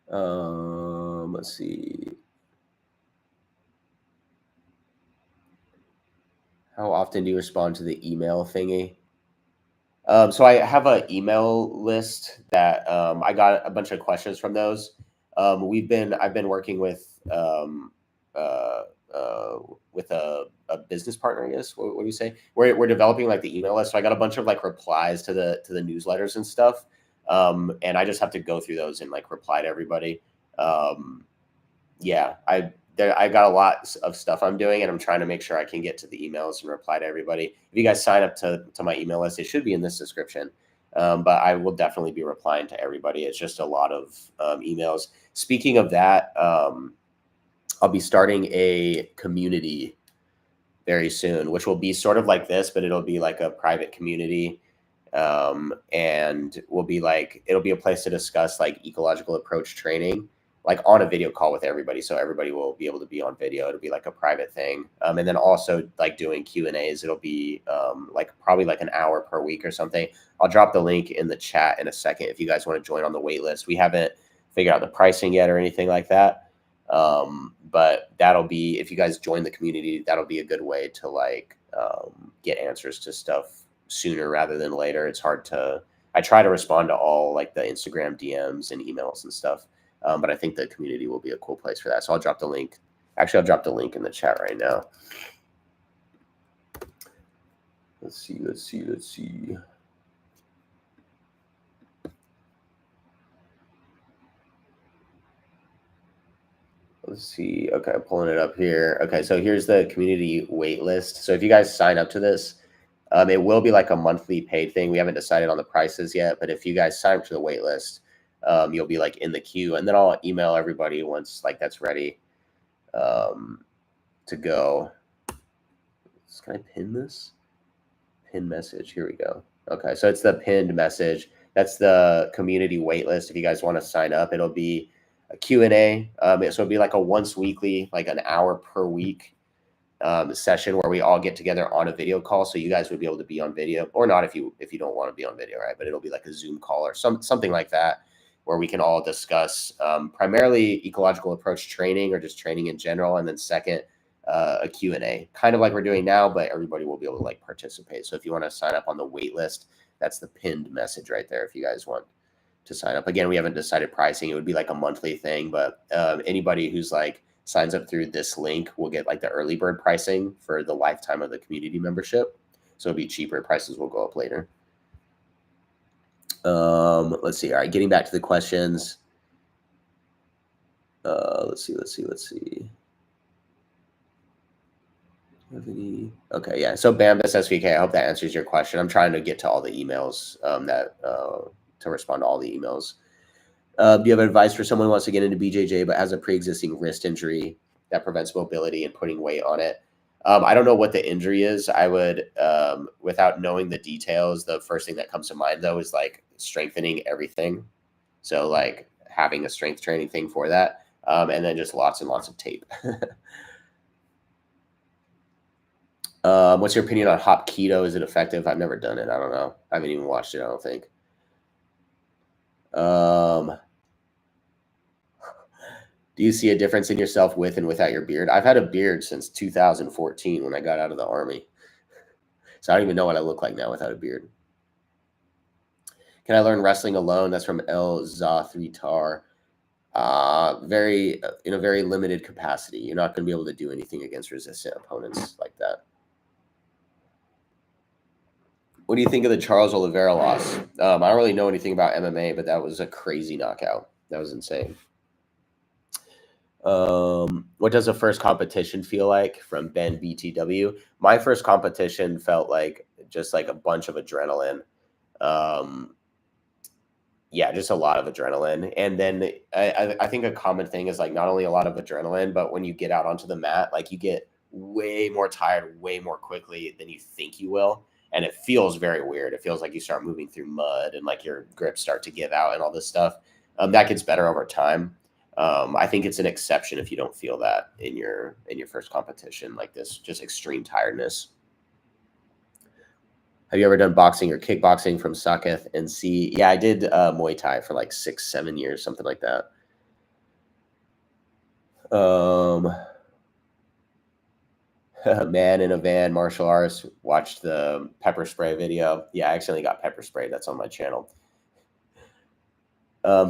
Speaker 1: Let's see. How often do you respond to the email thingy? So I have an email list that I got a bunch of questions from those. I've been working uh, with a business partner, I guess. What do you say? We're developing like the email list. So I got a bunch of like replies to the newsletters and stuff. And I just have to go through those and like reply to everybody. Um, yeah, I got a lot of stuff I'm doing, and I'm trying to make sure I can get to the emails and reply to everybody. If you guys sign up to my email list, it should be in this description. But I will definitely be replying to everybody. It's just a lot of emails. Speaking of that, I'll be starting a community very soon, which will be sort of like this, but it'll be like a private community. And it'll be a place to discuss like ecological approach training, like on a video call with everybody. So everybody will be able to be on video. It'll be like a private thing. And then also like doing Q&As. It'll be like probably like an hour per week or something. I'll drop the link in the chat in a second if you guys want to join on the wait list. We haven't figured out the pricing yet or anything like that. But that'll be, if you guys join the community, that'll be a good way to like get answers to stuff sooner rather than later. It's hard to, I try to respond to all like the Instagram DMs and emails and stuff. But I think the community will be a cool place for that. So I'll drop the link. Actually, I'll drop the link in the chat right now. Let's see. Let's see. Okay, I'm pulling it up here. Okay, so here's the community wait list. So if you guys sign up to this, it will be like a monthly paid thing. We haven't decided on the prices yet, but if you guys sign up to the wait list, you'll be like in the queue, and then I'll email everybody once like that's ready to go. Can I pin this? Pin message. Here we go. Okay, so it's the pinned message. That's the community wait list. If you guys want to sign up, it'll be a Q&A. So it'll be like a once weekly, like an hour per week session where we all get together on a video call. So you guys would be able to be on video, or not if you don't want to be on video, right? But it'll be like a Zoom call or something like that, where we can all discuss primarily ecological approach training or just training in general, and then second, a Q&A, kind of like we're doing now, but everybody will be able to like participate. So if you want to sign up on the wait list, that's the pinned message right there. If you guys want to sign up, again, we haven't decided pricing. It would be like a monthly thing, but anybody who's like signs up through this link will get like the early bird pricing for the lifetime of the community membership. So it'll be cheaper. Prices will go up later. Let's see. All right, getting back to the questions. Let's see. Okay, yeah. So Bambus SVK, I hope that answers your question. I'm trying to get to all the emails to respond to all the emails. Do you have advice for someone who wants to get into BJJ but has a pre-existing wrist injury that prevents mobility and putting weight on it? I don't know what the injury is. I would, without knowing the details, the first thing that comes to mind though is like strengthening everything. So like having a strength training thing for that, and then just lots and lots of tape. What's your opinion on hop keto? Is it effective? I've never done it. I don't know. I haven't even watched it, I don't think. Do you see a difference in yourself with and without your beard? I've had a beard since 2014 when I got out of the Army. So I don't even know what I look like now without a beard. Can I learn wrestling alone? That's from El Zathritar. In a very limited capacity. You're not going to be able to do anything against resistant opponents like that. What do you think of the Charles Oliveira loss? I don't really know anything about MMA, but that was a crazy knockout. That was insane. What does the first competition feel like? From Ben BTW. My first competition felt like just like a bunch of adrenaline. Yeah, just a lot of adrenaline. And then I think a common thing is like not only a lot of adrenaline, but when you get out onto the mat, like you get way more tired way more quickly than you think you will. And it feels very weird. It feels like you start moving through mud and like your grips start to give out and all this stuff. That gets better over time. I think it's an exception if you don't feel that in your first competition like this, just extreme tiredness. Have you ever done boxing or kickboxing from Saketh and C? Yeah, I did Muay Thai for like 6-7 years, something like that. Man in a Van Martial Arts watched the pepper spray video. Yeah, I accidentally got pepper sprayed. That's on my channel.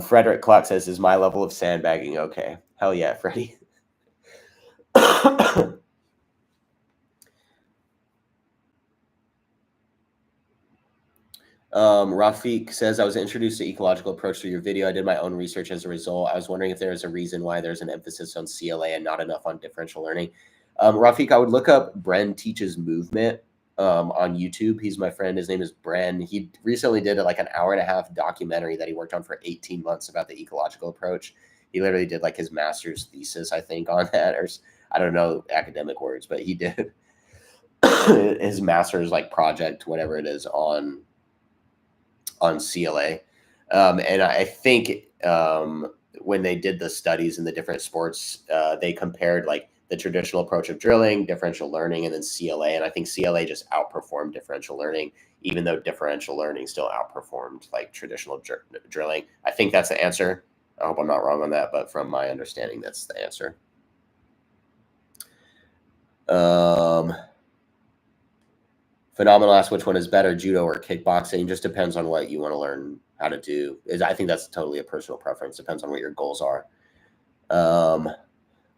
Speaker 1: Frederick Clark says, is my level of sandbagging okay? Hell yeah, Freddie. Rafiq says, I was introduced to ecological approach through your video. I did my own research as a result. I was wondering if there is a reason why there's an emphasis on CLA and not enough on differential learning. Rafiq, I would look up Bren Teaches Movement on YouTube. He's my friend. His name is Bren. He recently did like an 1.5-hour documentary that he worked on for 18 months about the ecological approach. He literally did like his master's thesis, I think, on that, or I don't know academic words, but he did his master's like project, whatever it is, on CLA. And I think when they did the studies in the different sports, they compared like the traditional approach of drilling, differential learning, and then CLA. And I think CLA just outperformed differential learning, even though differential learning still outperformed like traditional drilling. I think that's the answer. I hope I'm not wrong on that, but from my understanding, that's the answer. Phenomenal asks which one is better, judo or kickboxing. Just depends on what you want to learn how to do. I think that's totally a personal preference. Depends on what your goals are.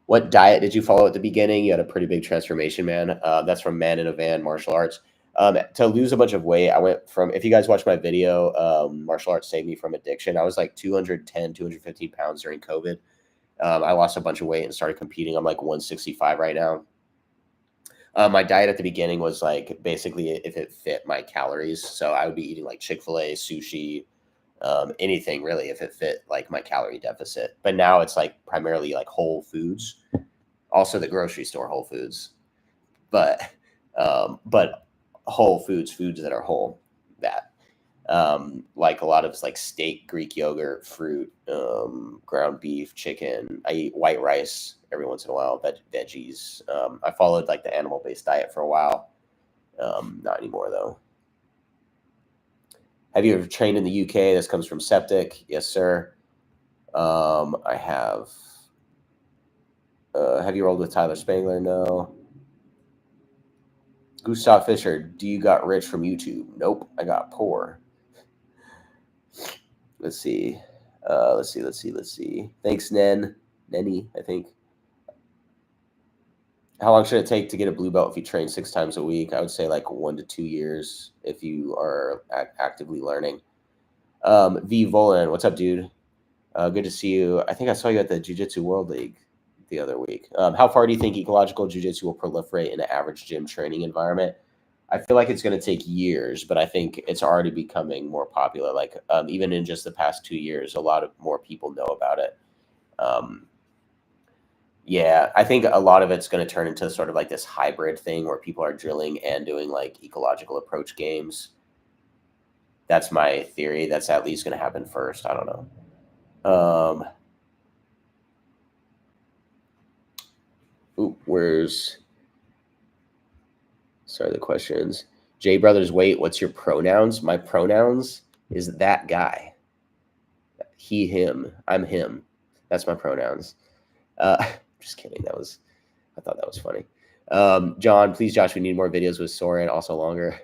Speaker 1: What diet did you follow at the beginning? You had a pretty big transformation, man. That's from Man in a Van Martial Arts. To lose a bunch of weight, I went from, if you guys watch my video, Martial Arts Saved Me from Addiction, I was like 210, 215 pounds during COVID. I lost a bunch of weight and started competing. I'm like 165 right now. My diet at the beginning was like basically if it fit my calories. So I would be eating like Chick-fil-A, sushi, anything really if it fit like my calorie deficit. But now it's like primarily like whole foods, also the grocery store Whole Foods, but whole foods that are whole, that like a lot of like steak, Greek yogurt, fruit, ground beef, chicken. I eat white rice every once in a while, veggies. I followed like the animal-based diet for a while. Not anymore though. Have you ever trained in the UK? This comes from Septic. Yes, sir. I have. Have you rolled with Tyler Spangler? No. Gustav Fisher, do you got rich from YouTube? Nope, I got poor. Let's see. Let's see. Thanks, Nenny, I think. How long should it take to get a blue belt if you train 6 times a week? I would say like 1 to 2 years if you are actively learning. V Volan, what's up, dude? Good to see you. I think I saw you at the Jiu-Jitsu World League the other week. How far do you think ecological jiu-jitsu will proliferate in an average gym training environment? I feel like it's going to take years, but I think it's already becoming more popular. Like even in just the past 2 years, a lot of more people know about it. Yeah, I think a lot of it's going to turn into sort of like this hybrid thing where people are drilling and doing like ecological approach games. That's my theory. That's at least going to happen first. I don't know. Where's... Sorry, the questions. J Brothers, wait, what's your pronouns? My pronouns is that guy. He, him. I'm him. That's my pronouns. Just kidding. I thought that was funny. John, please, Josh, we need more videos with Soren, also longer.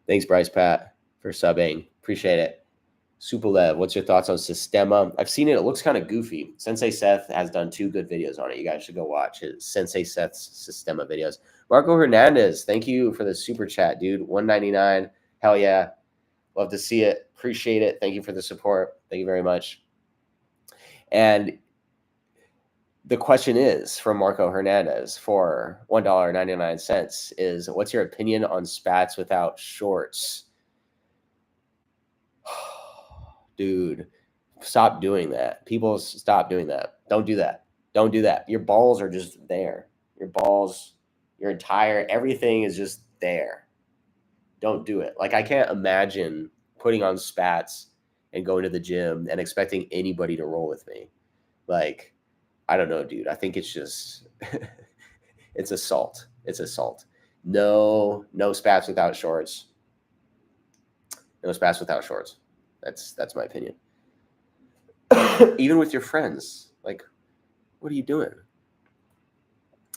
Speaker 1: Thanks, Bryce Pat, for subbing. Appreciate it. Superlev, what's your thoughts on Systema? I've seen it. It looks kind of goofy. Sensei Seth has done 2 good videos on it. You guys should go watch his Sensei Seth's Systema videos. Marco Hernandez, thank you for the super chat, dude. $1.99. Hell yeah. Love to see it. Appreciate it. Thank you for the support. Thank you very much. And the question is from Marco Hernandez for $1.99 is, what's your opinion on spats without shorts? Dude, stop doing that. People, stop doing that. Don't do that. Don't do that. Your balls are just there. Your balls, your entire, everything is just there. Don't do it. Like, I can't imagine putting on spats and going to the gym and expecting anybody to roll with me. Like, I don't know, dude. I think it's just, it's assault. It's assault. No spats without shorts. No spats without shorts. That's my opinion. Even with your friends, like, what are you doing?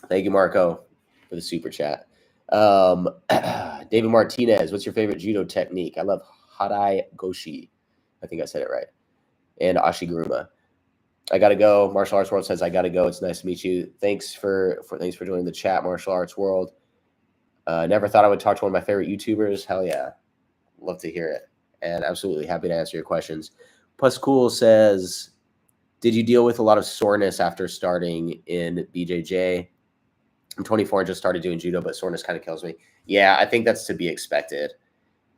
Speaker 1: Thank you, Marco. for the super chat. David Martinez, what's your favorite judo technique? I love Harai Goshi. I think I said it right. And Ashiguruma. I gotta go. Martial Arts World says I gotta go. It's nice to meet you. Thanks for joining the chat, Martial Arts World. Never thought I would talk to one of my favorite YouTubers. Hell yeah. Love to hear it. And absolutely happy to answer your questions. Plus Cool says, did you deal with a lot of soreness after starting in BJJ? I'm 24 and just started doing judo, but soreness kind of kills me. Yeah, I think that's to be expected.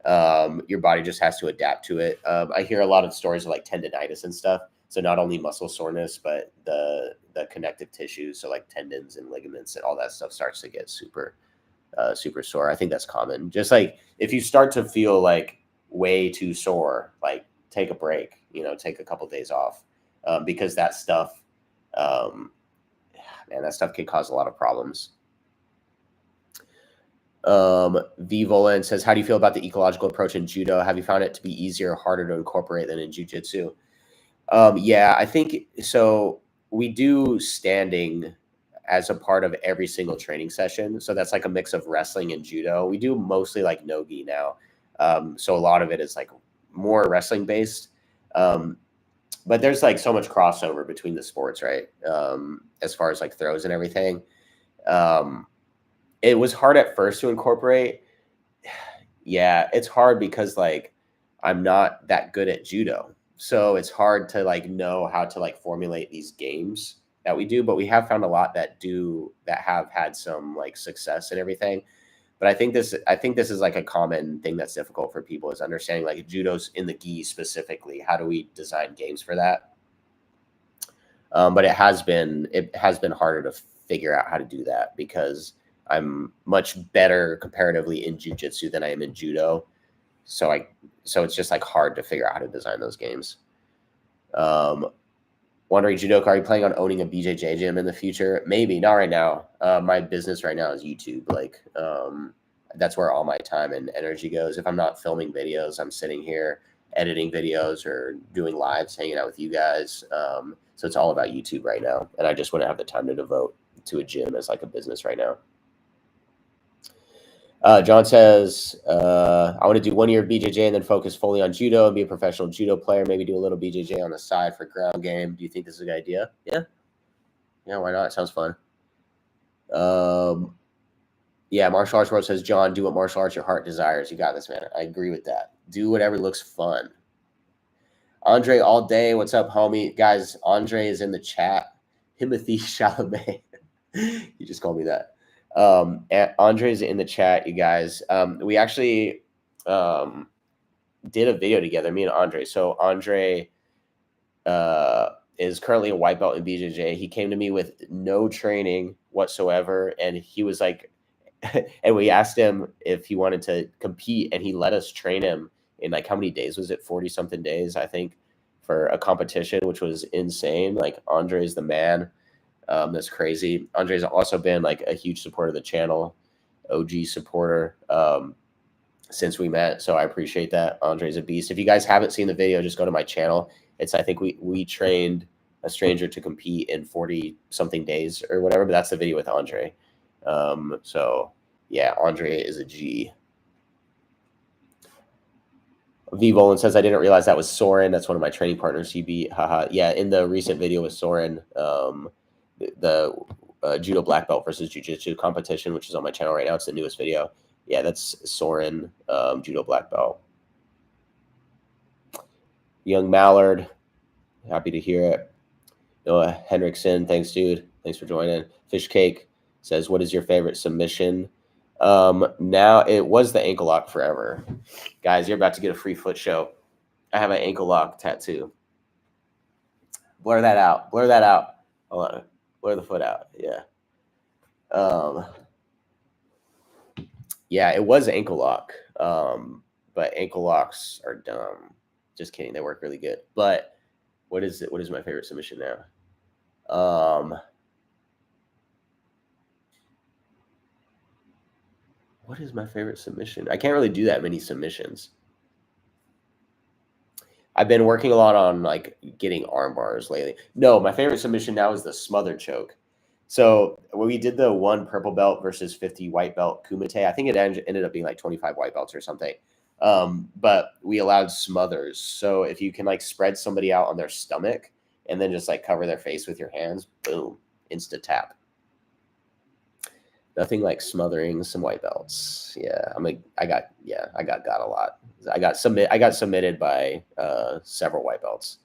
Speaker 1: Your body just has to adapt to it. I hear a lot of stories of like tendonitis and stuff. So not only muscle soreness, but the connective tissues, so like tendons and ligaments and all that stuff starts to get super sore. I think that's common. Just like if you start to feel like way too sore, like take a break, take a couple of days off, because that stuff, that stuff can cause a lot of problems. V Volan says, how do you feel about the ecological approach in judo? Have you found it to be easier or harder to incorporate than in jiu-jitsu? Yeah, I think so. We do standing as a part of every single training session. So that's like a mix of wrestling and judo. We do mostly like no-gi now. So a lot of it is like more wrestling based. But there's like so much crossover between the sports, right? As far as like throws and everything. It was hard at first to incorporate. Yeah, it's hard because like I'm not that good at judo. So it's hard to like know how to like formulate these games that we do, but we have found a lot that have had some like success and everything. But I think this is like a common thing that's difficult for people is understanding like judo's in the gi specifically. How do we design games for that? But it has been harder to figure out how to do that because I'm much better comparatively in jiu-jitsu than I am in judo. So it's just like hard to figure out how to design those games. Wondering, Judoka, are you planning on owning a BJJ gym in the future? Maybe, not right now. My business right now is YouTube. Like, that's where all my time and energy goes. If I'm not filming videos, I'm sitting here editing videos or doing lives, hanging out with you guys. So it's all about YouTube right now. And I just wouldn't have the time to devote to a gym as like a business right now. John says, I want to do 1 year of BJJ and then focus fully on judo and be a professional judo player. Maybe do a little BJJ on the side for ground game. Do you think this is a good idea? Yeah. Yeah, why not? It sounds fun. Yeah, Martial Arts World says, John, do what martial arts your heart desires. You got this, man. I agree with that. Do whatever looks fun. Andre all day. What's up, homie? Guys, Andre is in the chat. Timothy Chalamet. You just called me that. Andre's in the chat, you guys. We actually did a video together, me and Andre. So Andre is currently a white belt in BJJ. He came to me with no training whatsoever, and he was like, and we asked him if he wanted to compete, and he let us train him in like how many days was it? 40 something days, I think, for a competition, which was insane. Like Andre is the man. That's crazy. Andre's also been like a huge supporter of the channel, OG supporter since we met. So I appreciate that. Andre's a beast. If you guys haven't seen the video, just go to my channel. I think we trained a stranger to compete in 40 something days or whatever, but that's the video with Andre. So yeah, Andre is a G. V Volan says, I didn't realize that was Soren. That's one of my training partners. He beat, haha. Yeah, in the recent video with Soren, the judo black belt versus jiu-jitsu competition, which is on my channel right now. It's the newest video. Yeah, that's Soren, judo black belt. Young Mallard, happy to hear it. Noah Henriksen, thanks, dude. Thanks for joining. Fish Cake says, what is your favorite submission? Now it was the ankle lock forever. Guys, you're about to get a free foot show. I have an ankle lock tattoo. Blur that out. Blur that out. Hold on. Blur the foot out. Yeah. Yeah, it was ankle lock. But ankle locks are dumb. Just kidding. They work really good. But what is it? What is my favorite submission now? What is my favorite submission? I can't really do that many submissions. I've been working a lot on like getting arm bars lately. No, my favorite submission now is the smothered choke. So when we did the 1 purple belt versus 50 white belt kumite, I think it ended up being like 25 white belts or something. But we allowed smothers. So if you can like spread somebody out on their stomach and then just like cover their face with your hands, boom, insta tap. Nothing like smothering some white belts. Yeah, I got a lot. I got submitted by several white belts.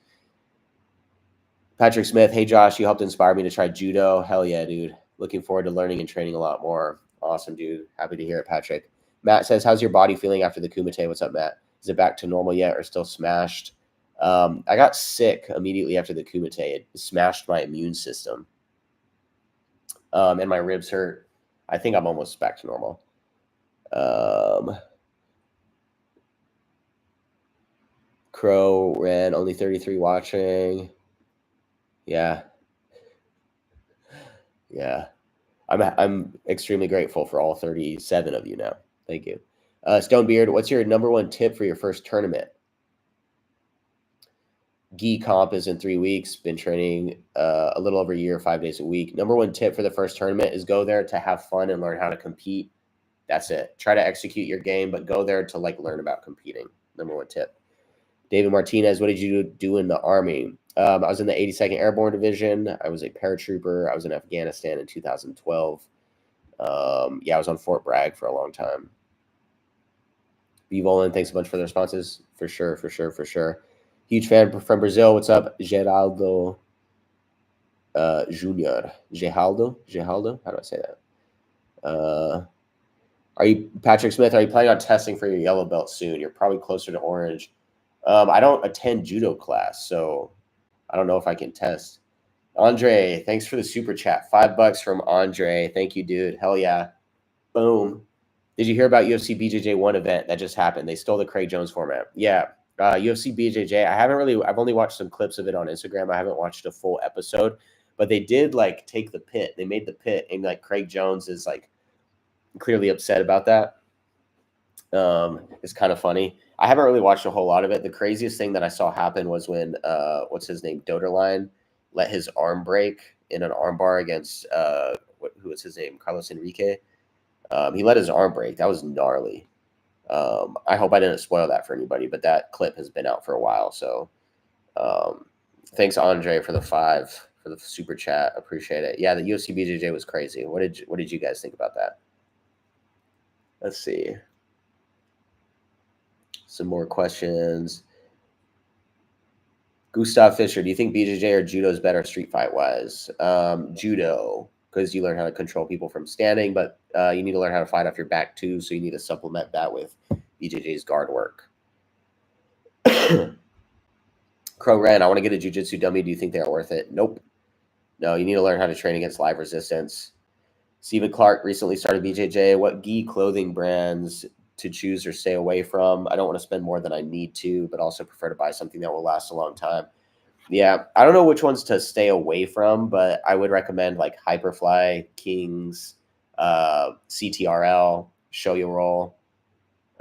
Speaker 1: Patrick Smith, hey Josh, you helped inspire me to try judo. Hell yeah, dude. Looking forward to learning and training a lot more. Awesome, dude. Happy to hear it, Patrick. Matt says, how's your body feeling after the kumite? What's up, Matt? Is it back to normal yet or still smashed? I got sick immediately after the kumite. It smashed my immune system. And my ribs hurt. I think I'm almost back to normal. Crow ran only 33 watching. Yeah. I'm extremely grateful for all 37 of you now. Thank you. Stonebeard, what's your #1 tip for your first tournament? Gi comp is in 3 weeks. Been training a little over a year, 5 days a week. #1 tip for the first tournament is go there to have fun and learn how to compete. That's it. Try to execute your game, but go there to like learn about competing. #1 tip. David Martinez, what did you do in the Army? I was in the 82nd Airborne Division. I was a paratrooper. I was in Afghanistan in 2012. Yeah, I was on Fort Bragg for a long time. B. Volan, thanks a bunch for the responses. For sure. Huge fan from Brazil. What's up, Geraldo Junior? Geraldo? How do I say that? Are you, Patrick Smith, are you planning on testing for your yellow belt soon? You're probably closer to orange. I don't attend judo class, so I don't know if I can test. Andre, thanks for the super chat. $5 from Andre. Thank you, dude. Hell yeah. Boom. Did you hear about UFC BJJ 1 event that just happened? They stole the Craig Jones format. Yeah. UFC BJJ. I've only watched some clips of it on Instagram. I haven't watched a full episode, but they did like take the pit. They made the pit, and like Craig Jones is like clearly upset about that. It's kind of funny. I haven't really watched a whole lot of it. The craziest thing that I saw happen was when what's his name, Doderline, let his arm break in an armbar against who was his name, Carlos Enrique. He let his arm break. That was gnarly. I hope I didn't spoil that for anybody, but that clip has been out for a while. So thanks, Andre, for the 5 for the super chat. Appreciate it. Yeah, the UFC BJJ was crazy. What did you guys think about that? Let's see. Some more questions. Gustav Fisher, do you think BJJ or judo is better street fight wise? Judo, because you learn how to control people from standing, but you need to learn how to fight off your back too. So you need to supplement that with BJJ's guard work. Crow Ren, I want to get a jiu-jitsu dummy. Do you think they are worth it? Nope. No, you need to learn how to train against live resistance. Stephen Clark recently started BJJ. What gi clothing brands to choose or stay away from? I don't want to spend more than I need to, but also prefer to buy something that will last a long time. Yeah, I don't know which ones to stay away from, but I would recommend like Hyperfly, Kings, CTRL, Show Your Roll,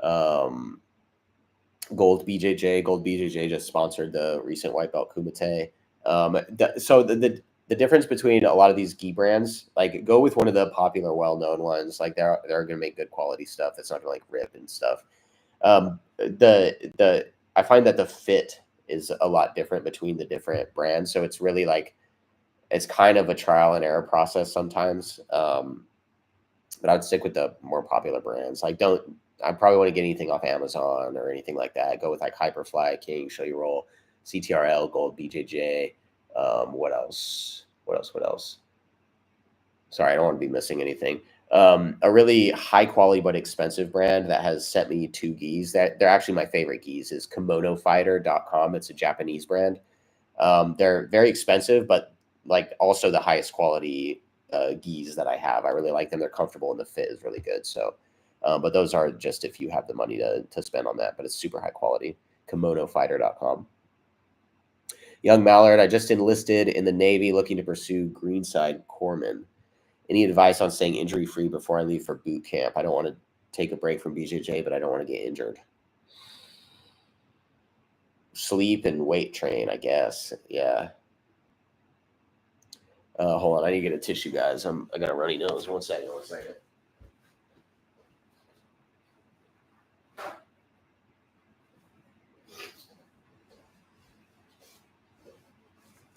Speaker 1: Gold BJJ. Gold BJJ just sponsored the recent white belt Kumite. So the difference between a lot of these gi brands, like go with one of the popular, well-known ones. Like they're going to make good quality stuff that's not going to like rip and stuff. I find that the fit is a lot different between the different brands. So it's really like, it's kind of a trial and error process sometimes. But I'd stick with the more popular brands. Like I probably want to get anything off Amazon or anything like that. Go with like Hyperfly, King, Show You Roll, CTRL, Gold BJJ. What else? Sorry, I don't want to be missing anything. A really high quality but expensive brand that has sent me 2 gis that they're actually my favorite gis is kimonofighter.com. It's a Japanese brand. They're very expensive, but like also the highest quality gis that I have. I really like them. They're comfortable and the fit is really good. So, but those are just if you have the money to spend on that, but it's super high quality. Kimonofighter.com. Young Mallard, I just enlisted in the Navy looking to pursue Greenside Corpsman. Any advice on staying injury-free before I leave for boot camp? I don't want to take a break from BJJ, but I don't want to get injured. Sleep and weight train, I guess. Yeah. Hold on, I need to get a tissue, guys. I got a runny nose. One second.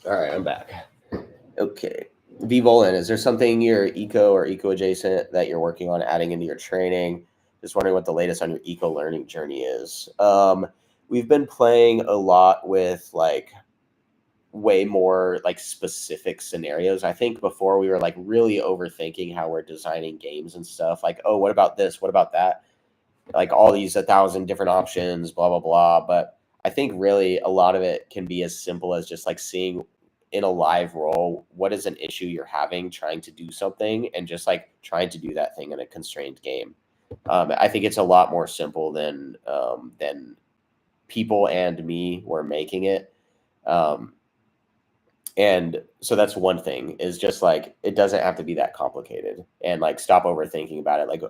Speaker 1: All right, I'm back. Okay. Volin, is there something you're eco or eco adjacent that you're working on adding into your training? Just wondering what the latest on your eco learning journey is. We've been playing a lot with like way more like specific scenarios. I think before we were like really overthinking how we're designing games and stuff. Like, oh, what about this? What about that? Like all these 1,000 different options, blah blah blah. But I think really a lot of it can be as simple as just like seeing in a live role what is an issue you're having trying to do something and just like trying to do that thing in a constrained game. I think it's a lot more simple than people and me were making it. And so that's one thing is just like, it doesn't have to be that complicated and like stop overthinking about it. Like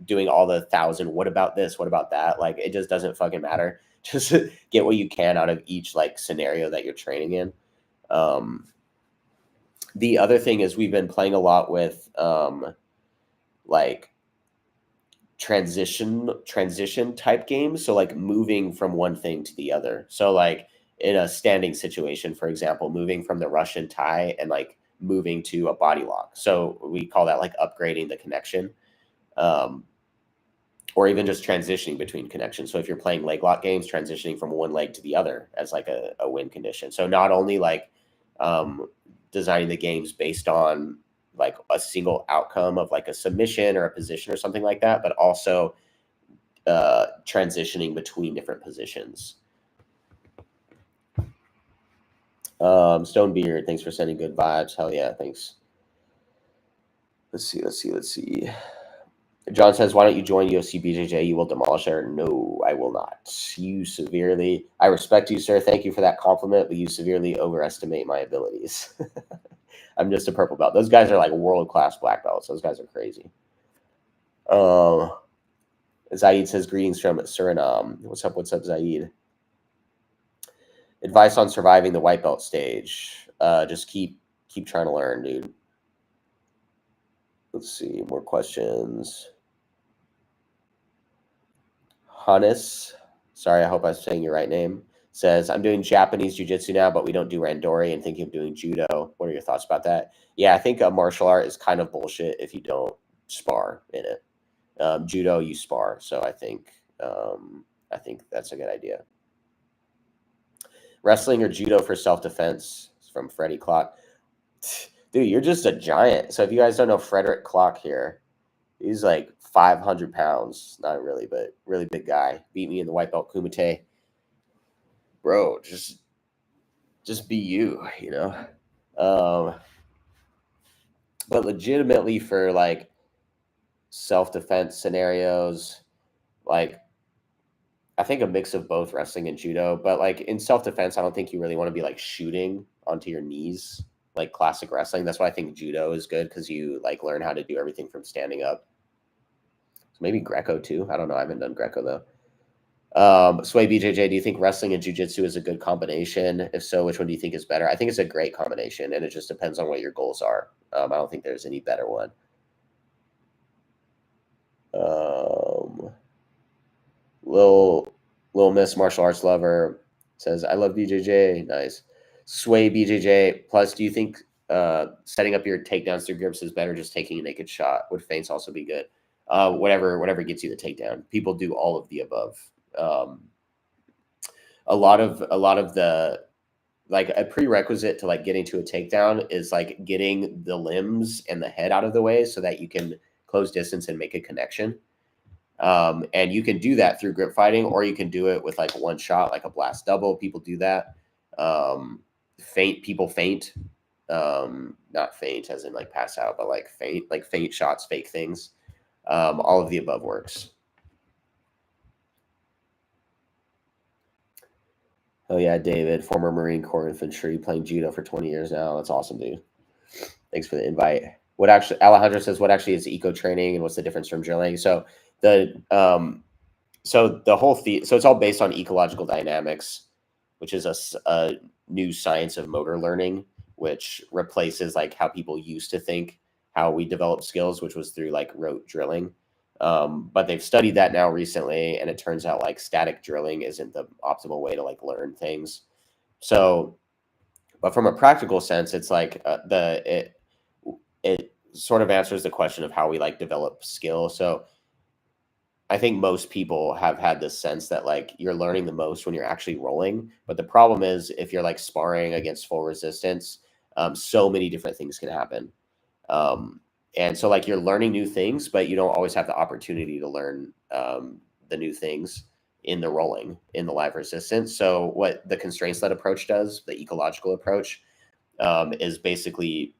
Speaker 1: doing all the 1,000, what about this? What about that? Like, it just doesn't fucking matter. Just get what you can out of each like scenario that you're training in. The other thing is we've been playing a lot with like transition type games. So like moving from one thing to the other. So like, in a standing situation, for example, moving from the Russian tie and like moving to a body lock. So we call that like upgrading the connection, or even just transitioning between connections. So if you're playing leg lock games, transitioning from one leg to the other as like a win condition. So not only like designing the games based on like a single outcome of like a submission or a position or something like that, but also transitioning between different positions. Stonebeard, thanks for sending good vibes. Hell yeah, thanks. Let's see. John says, why don't you join UFC BJJ? You will demolish her. No, I will not. I respect you, sir. Thank you for that compliment, but you severely overestimate my abilities. I'm just a purple belt. Those guys are like world-class black belts. Those guys are crazy. Zaid says, greetings from Suriname. What's up, Zaid? Advice on surviving the white belt stage. Just keep trying to learn, dude. Let's see, more questions. Hannes, sorry, I hope I'm saying your right name, says, I'm doing Japanese jiu-jitsu now, but we don't do randori and thinking of doing judo. What are your thoughts about that? Yeah, I think a martial art is kind of bullshit if you don't spar in it. Judo, you spar. So I think that's a good idea. Wrestling or judo for self-defense from Freddie Clock. Dude, you're just a giant. So if you guys don't know Frederick Clock here, he's like 500 pounds. Not really, but really big guy. Beat me in the white belt kumite. Bro, just be you, you know? But legitimately for like self-defense scenarios, like I think a mix of both wrestling and judo, but like in self-defense, I don't think you really want to be like shooting onto your knees like classic wrestling. That's why I think judo is good, because you like learn how to do everything from standing up. So maybe Greco too. I don't know. I haven't done Greco though. Sway BJJ, do you think wrestling and jiu-jitsu is a good combination? If so, which one do you think is better? I think it's a great combination, and it just depends on what your goals are. I don't think there's any better one. Lil Miss Martial Arts Lover says, I love BJJ. Nice. Sway BJJ. Plus, do you think setting up your takedowns through grips is better, just taking a naked shot? Would feints also be good? Whatever gets you the takedown. People do all of the above. A lot of the, like, a prerequisite to like getting to a takedown is like getting the limbs and the head out of the way so that you can close distance and make a connection. And you can do that through grip fighting, or you can do it with like one shot, like a blast double. People do that. People faint. Not faint as in like pass out, but like faint shots, fake things. All of the above works. Oh yeah, David, former Marine Corps infantry, playing judo for 20 years now. That's awesome, dude. Thanks for the invite. Alejandro says, what actually is eco training and what's the difference from drilling? So the whole so it's all based on ecological dynamics, which is a new science of motor learning. which replaces like how people used to think how we develop skills, which was through like rote drilling. But they've studied that now recently, and it turns out like static drilling isn't the optimal way to like learn things. So, but from a practical sense, it's like it sort of answers the question of how we like develop skill. So I think most people have had this sense that like you're learning the most when you're actually rolling. But the problem is if you're like sparring against full resistance, so many different things can happen. And so like you're learning new things, but you don't always have the opportunity to learn the new things in the rolling, in the live resistance. So what the constraints-led approach does, the ecological approach, is basically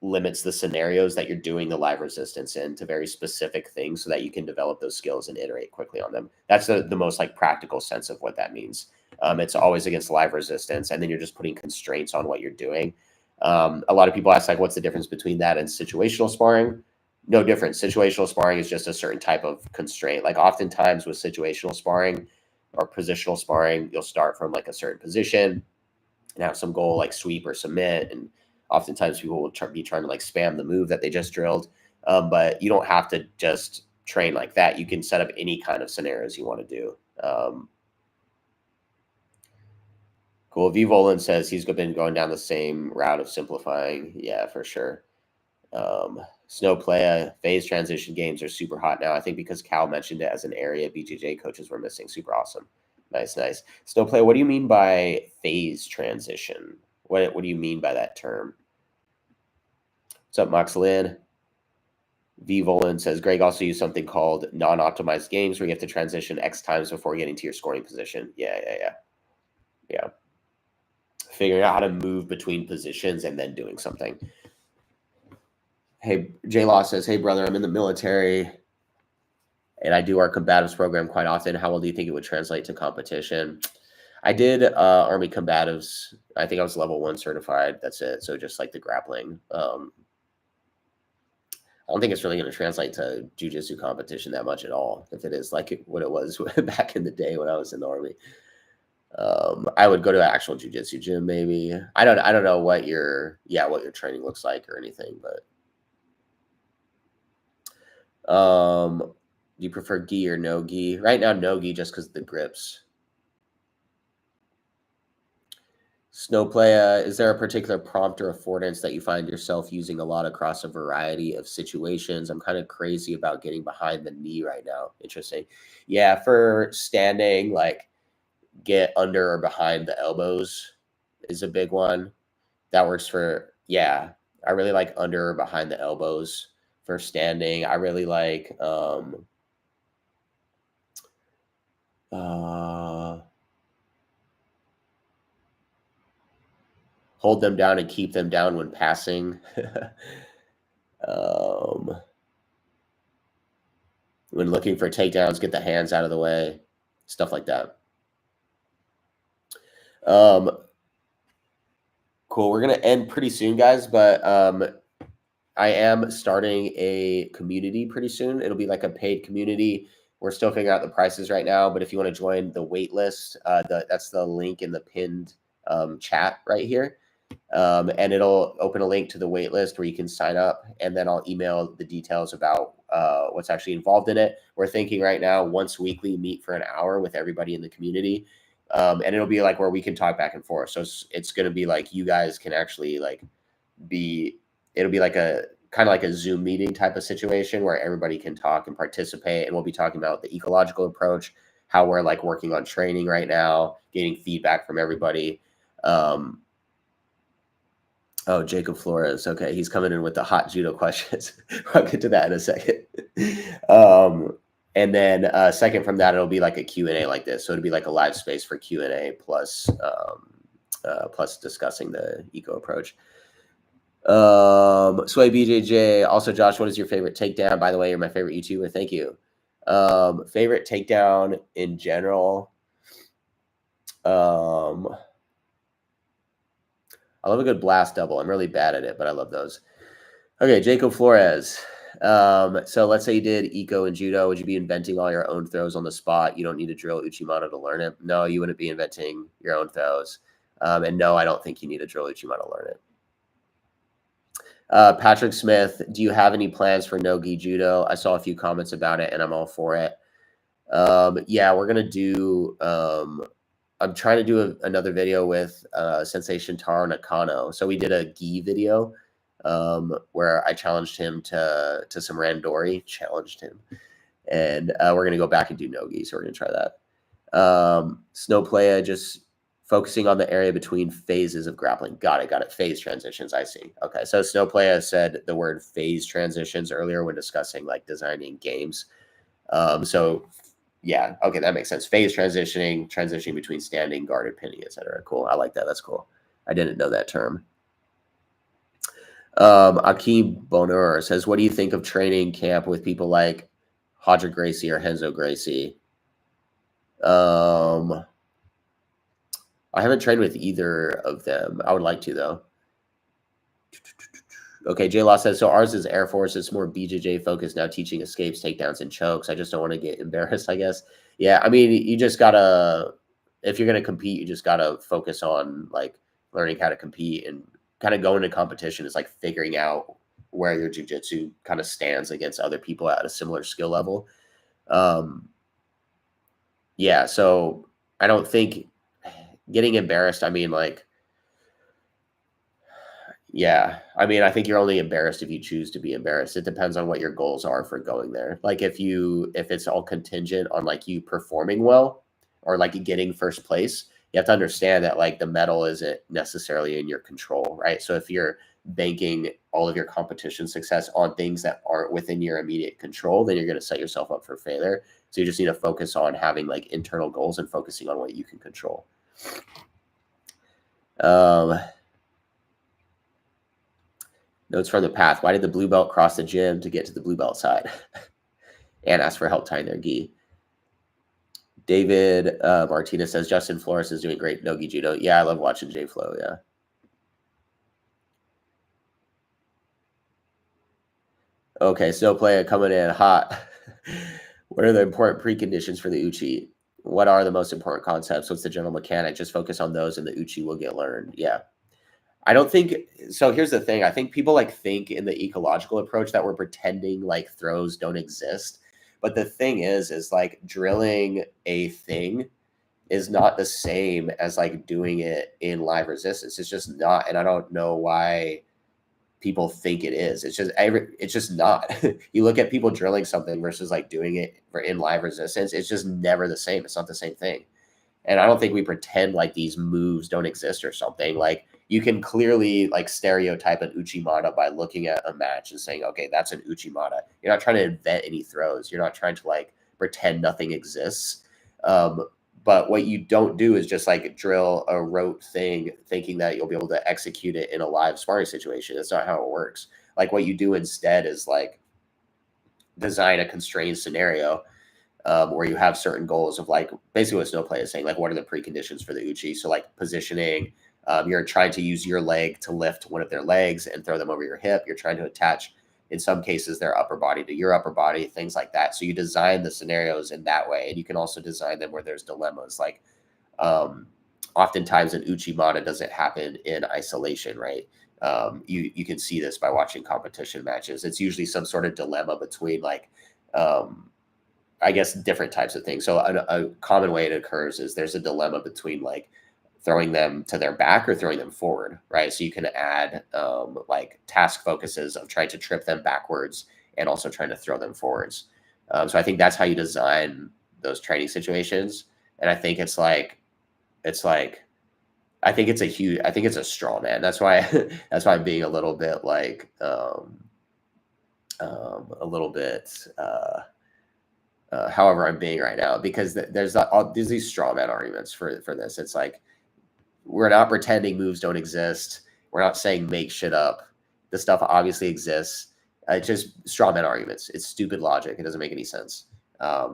Speaker 1: limits the scenarios that you're doing the live resistance in to very specific things so that you can develop those skills and iterate quickly on them. That's the most like practical sense of what that means. It's always against live resistance, and then you're just putting constraints on what you're doing. A lot of people ask like, what's the difference between that and situational sparring? No difference. Situational sparring is just a certain type of constraint. Like oftentimes with situational sparring or positional sparring, you'll start from like a certain position and have some goal like sweep or submit, and oftentimes people will be trying to like spam the move that they just drilled. But you don't have to just train like that. You can set up any kind of scenarios you want to do. Cool. V Volan says he's been going down the same route of simplifying. Yeah, for sure. Snow Playa phase transition games are super hot now. I think because Cal mentioned it as an area BJJ coaches were missing. Super awesome. Nice, nice. Snow Playa, what do you mean by phase transition? What do you mean by that term? What's up, Moxlin? V Volan says Greg also used something called non-optimized games where you have to transition X times before getting to your scoring position. Yeah. Figuring out how to move between positions and then doing something. Hey, J Law says, hey, brother, I'm in the military and I do our combatives program quite often. How well do you think it would translate to competition? I did Army combatives. I think I was level 1 certified. That's it. So just like the grappling. I don't think it's really going to translate to jiu-jitsu competition that much at all. If it is like what it was back in the day when I was in the Army. I would go to an actual jiu-jitsu gym maybe. I don't know what your training looks like or anything, but do you prefer gi or no gi? Right now, no gi just because of the grips. Snow Playa, is there a particular prompt or affordance that you find yourself using a lot across a variety of situations? I'm kind of crazy about getting behind the knee right now. Interesting. Yeah, for standing, like get under or behind the elbows is a big one. That works for, yeah. I really like under or behind the elbows for standing. I really like hold them down and keep them down when passing. When looking for takedowns, get the hands out of the way, stuff like that. Cool. We're going to end pretty soon, guys, but I am starting a community pretty soon. It'll be like a paid community. We're still figuring out the prices right now, but if you want to join the wait list, that's the link in the pinned chat right here. And it'll open a link to the wait list where you can sign up, and then I'll email the details about what's actually involved in it. We're thinking right now once weekly meet for an hour with everybody in the community. And it'll be like where we can talk back and forth. So it's going to be like you guys can actually like it'll be like a kind of like a Zoom meeting type of situation where everybody can talk and participate. And we'll be talking about the ecological approach, how we're like working on training right now, getting feedback from everybody. Oh, Jacob Flores. Okay, he's coming in with the hot judo questions. I'll get to that in a second. And then second from that, it'll be like a Q&A like this. So it'll be like a live space for Q&A plus discussing the eco approach. Sway BJJ. Also, Josh, what is your favorite takedown? By the way, you're my favorite YouTuber. Thank you. Favorite takedown in general. I love a good blast double. I'm really bad at it, but I love those. Okay, Jacob Flores. So let's say you did eco and judo. Would you be inventing all your own throws on the spot? You don't need to drill Uchimata to learn it. No, you wouldn't be inventing your own throws. And no, I don't think you need to drill Uchimata to learn it. Patrick Smith, do you have any plans for no-gi judo? I saw a few comments about it, and I'm all for it. Yeah, we're gonna do. I'm trying to do another video with Sensei Shintaro Nakano. So we did a gi video where I challenged him to some randori. Challenged him, and we're gonna go back and do no-gi. So we're gonna try that. Snow Playa, just focusing on the area between phases of grappling. Got it. Phase transitions. I see. Okay. So Snow Playa said the word phase transitions earlier when discussing like designing games. So yeah, okay, that makes sense. Phase transitioning between standing, guarded, pinning, etc. Cool. I like that. That's cool. I didn't know that term. Akeem Bonur says, what do you think of training camp with people like Hodger Gracie or Henzo Gracie? I haven't trained with either of them. I would like to, though. Okay, J Law says, so ours is Air Force. It's more BJJ focused now, teaching escapes, takedowns, and chokes. I just don't want to get embarrassed, I guess. Yeah, I mean, you just got to, if you're going to compete, you just got to focus on, like, learning how to compete, and kind of going to competition is, like, figuring out where your jiu-jitsu kind of stands against other people at a similar skill level. Yeah, so I don't think getting embarrassed, I mean, like, yeah, I mean, I think you're only embarrassed if you choose to be embarrassed. It depends on what your goals are for going there. Like if it's all contingent on like you performing well or like getting first place, you have to understand that like the medal isn't necessarily in your control, right? So if you're banking all of your competition success on things that aren't within your immediate control, then you're going to set yourself up for failure. So you just need to focus on having like internal goals and focusing on what you can control. Notes from the path. Why did the blue belt cross the gym to get to the blue belt side? And ask for help tying their gi. David Martinez says, Justin Flores is doing great no-gi judo. Yeah, I love watching J-Flow, yeah. Okay, Snow Playa coming in hot. What are the important preconditions for the uchi? What are the most important concepts? What's the general mechanic? Just focus on those and the uchi will get learned. Yeah. I don't think so. Here's the thing. I think people like think in the ecological approach that we're pretending like throws don't exist. But the thing is like drilling a thing is not the same as like doing it in live resistance. It's just not. And I don't know why people think it is. It's just not. You look at people drilling something versus like doing it in live resistance. It's just never the same. It's not the same thing. And I don't think we pretend like these moves don't exist or something. Like you can clearly like stereotype an Uchimata by looking at a match and saying, okay, that's an Uchimata. You're not trying to invent any throws. You're not trying to like pretend nothing exists. But what you don't do is just like drill a rote thing thinking that you'll be able to execute it in a live sparring situation. That's not how it works. Like what you do instead is like design a constrained scenario where you have certain goals of like basically what Snow Play is saying, like what are the preconditions for the uchi? So like positioning, you're trying to use your leg to lift one of their legs and throw them over your hip. You're trying to attach, in some cases, their upper body to your upper body, things like that. So you design the scenarios in that way. And you can also design them where there's dilemmas. Like oftentimes an Uchimata doesn't happen in isolation, right? You can see this by watching competition matches. It's usually some sort of dilemma between like, I guess, different types of things. So a common way it occurs is there's a dilemma between like throwing them to their back or throwing them forward, right? So you can add like task focuses of trying to trip them backwards and also trying to throw them forwards. So I think that's how you design those training situations. And I think I think it's a straw man. That's why I'm being a little bit like a little bit however I'm being right now, because there's these straw man arguments for this. It's like, we're not pretending moves don't exist. We're not saying make shit up. The stuff obviously exists. It's just straw man arguments. It's stupid logic. It doesn't make any sense.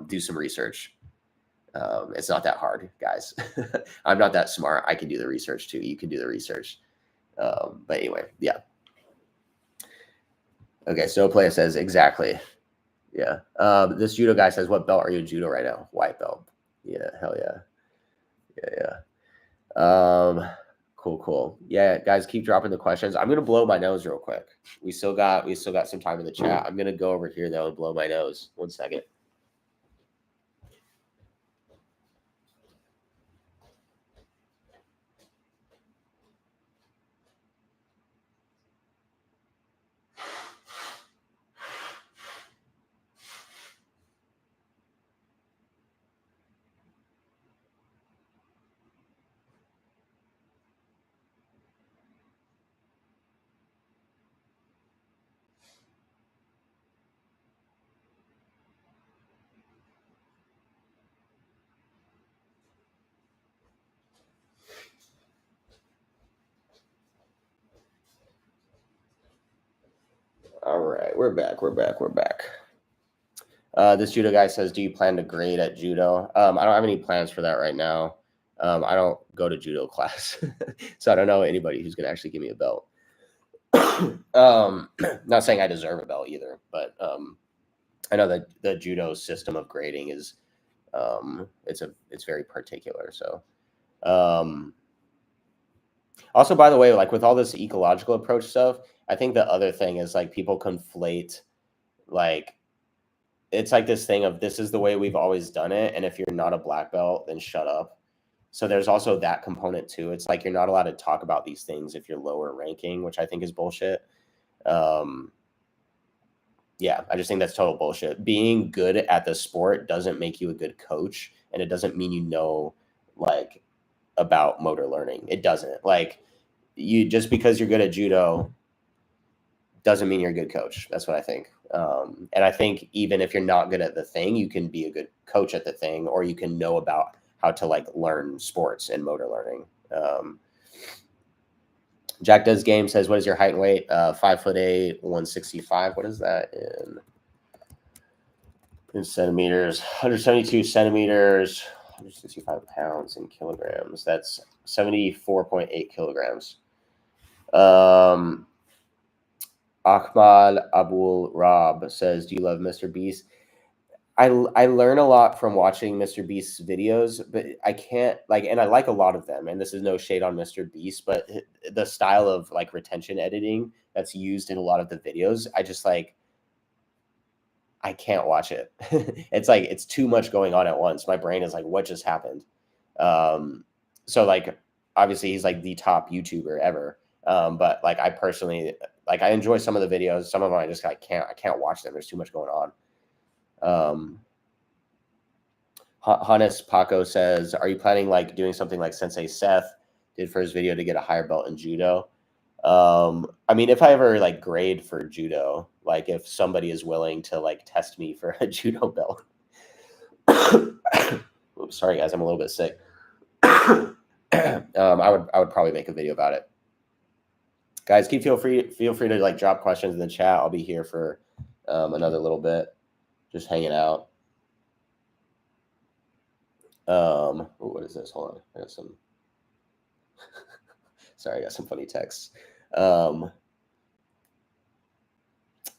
Speaker 1: Do some research. It's not that hard, guys. I'm not that smart. I can do the research too. You can do the research. But anyway, yeah. Okay, so player says exactly. Yeah. This judo guy says, what belt are you in judo right now? White belt. Yeah, hell yeah. Yeah. Cool. Cool. Yeah, guys, keep dropping the questions. I'm gonna blow my nose real quick. We still got some time in the chat. I'm gonna go over here though and blow my nose. 1 second. All right, we're back. This judo guy says, do you plan to grade at judo? I don't have any plans for that right now. I don't go to judo class, so I don't know anybody who's gonna actually give me a belt. Not saying I deserve a belt either, but I know that the judo system of grading is it's very particular. So also, by the way, like with all this ecological approach stuff, I think the other thing is like people conflate, like it's like this thing of this is the way we've always done it, and if you're not a black belt, then shut up. So there's also that component too. It's like you're not allowed to talk about these things if you're lower ranking, which I think is bullshit. Yeah, I just think that's total bullshit. Being good at the sport doesn't make you a good coach, and it doesn't mean you know like about motor learning. It doesn't. Like you just because you're good at judo doesn't mean you're a good coach. That's what I think. And I think even if you're not good at the thing, you can be a good coach at the thing, or you can know about how to like learn sports and motor learning. Jack Does Game says, what is your height and weight? 5'8", 165. What is that in centimeters? 172 centimeters, 165 pounds in kilograms. That's 74.8 kilograms. Ahmad Abul Rab says, do you love Mr. Beast? I learn a lot from watching Mr. Beast's videos, but I can't like, and I like a lot of them, and this is no shade on Mr. Beast, but the style of like retention editing that's used in a lot of the videos, I just like, I can't watch it. It's like, it's too much going on at once. My brain is like, what just happened? So like, obviously he's like the top YouTuber ever. But like, I personally, like I enjoy some of the videos. Some of them I just, I can't watch them. There's too much going on. Hannes Paco says, are you planning like doing something like Sensei Seth did for his video to get a higher belt in judo? I mean, if I ever like grade for judo, like if somebody is willing to like test me for a judo belt. Oops, sorry guys, I'm a little bit sick. I would probably make a video about it. Guys, feel free to like drop questions in the chat. I'll be here for another little bit, just hanging out. What is this? Hold on, I got some. Sorry, I got some funny texts.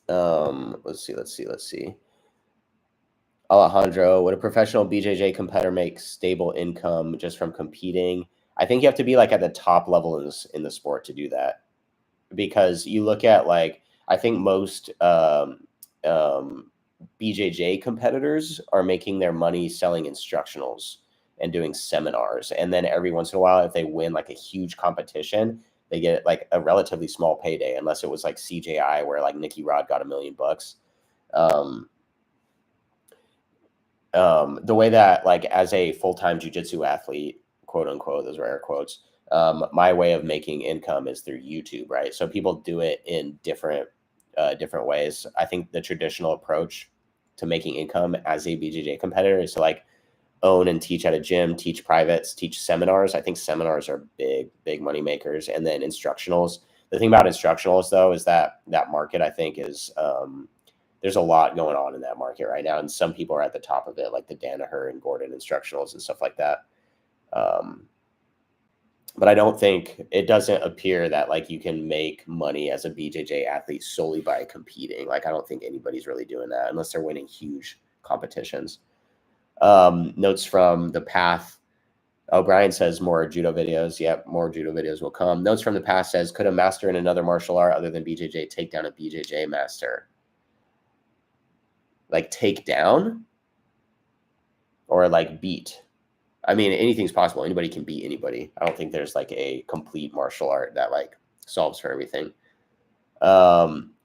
Speaker 1: Let's see. Alejandro, would a professional BJJ competitor make stable income just from competing? I think you have to be like at the top level in the sport to do that, because you look at like, I think most BJJ competitors are making their money selling instructionals and doing seminars. And then every once in a while, if they win like a huge competition, they get like a relatively small payday, unless it was like CJI where like Nicky Rod got $1 million. The way that like as a full-time jiu-jitsu athlete, quote unquote, those are air quotes, my way of making income is through YouTube, right? So people do it in different ways. I think the traditional approach to making income as a BJJ competitor is to like own and teach at a gym, teach privates, teach seminars. I think seminars are big money makers. And then instructionals. The thing about instructionals though is that market, I think, is there's a lot going on in that market right now, and some people are at the top of it, like the Danaher and Gordon instructionals and stuff like that. But I don't think, it doesn't appear that like you can make money as a BJJ athlete solely by competing. Like I don't think anybody's really doing that unless they're winning huge competitions. Notes from The Path Oh, Brian says more judo videos. Yep, more judo videos will come. Notes from the past says, could a master in another martial art other than BJJ take down a BJJ master? Like take down? Or like beat? I mean, anything's possible. Anybody can beat anybody. I don't think there's like a complete martial art that like solves for everything.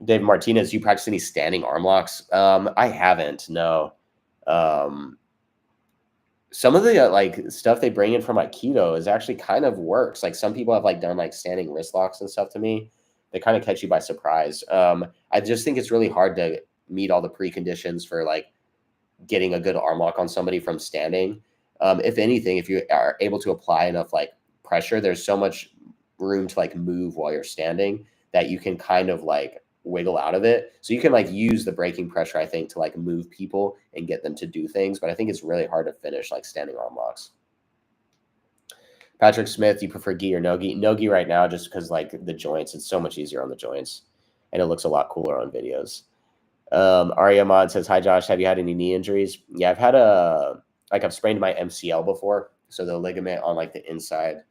Speaker 1: Dave Martinez, you practice any standing arm locks? I haven't, no. Some of the like stuff they bring in from Aikido is actually kind of works. Like some people have like done like standing wrist locks and stuff to me. They kind of catch you by surprise. I just think it's really hard to meet all the preconditions for like getting a good arm lock on somebody from standing. If anything, if you are able to apply enough like pressure, there's so much room to like move while you're standing that you can kind of like wiggle out of it. So you can like use the braking pressure, I think, to like move people and get them to do things. But I think it's really hard to finish like standing arm locks. Patrick Smith, you prefer gi or no gi? No gi right now, just because like the joints, it's so much easier on the joints and it looks a lot cooler on videos. Arya Mod says, hi Josh, have you had any knee injuries? Yeah, I've had I've sprained my MCL before. So the ligament on like the inside,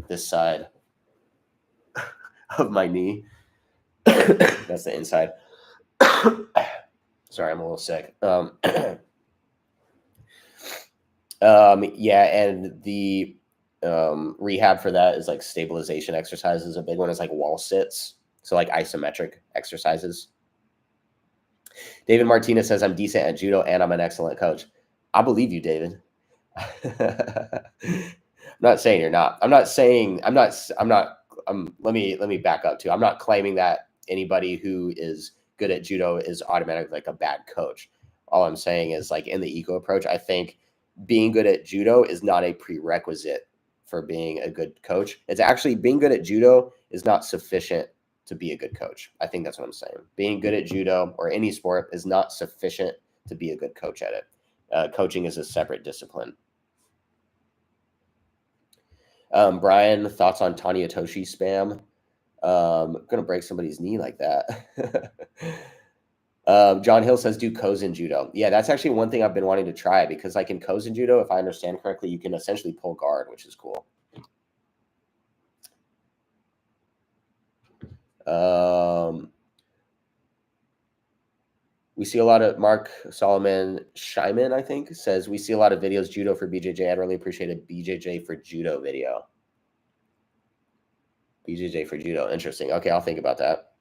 Speaker 1: this side of my knee. That's the inside. Sorry, I'm a little sick. Yeah, and the rehab for that is like stabilization exercises. A big one is like wall sits. So like isometric exercises. David Martinez says, I'm decent at judo and I'm an excellent coach. I believe you, David. I'm not saying you're not. Let me back up too. I'm not claiming that anybody who is good at judo is automatically like a bad coach. All I'm saying is like in the eco approach, I think being good at judo is not a prerequisite for being a good coach. It's actually being good at judo is not sufficient to be a good coach. I think that's what I'm saying. Being good at judo or any sport is not sufficient to be a good coach at it. Coaching is a separate discipline. Brian, thoughts on Tanya Toshi spam? I'm going to break somebody's knee like that. John Hill says, do Kozen judo. Yeah, that's actually one thing I've been wanting to try because like in Kozen judo, if I understand correctly, you can essentially pull guard, which is cool. We see a lot of Mark Solomon Scheiman, I think, says we see a lot of videos judo for BJJ. I'd really appreciate a BJJ for judo video. BJJ for judo. Interesting. Okay, I'll think about that.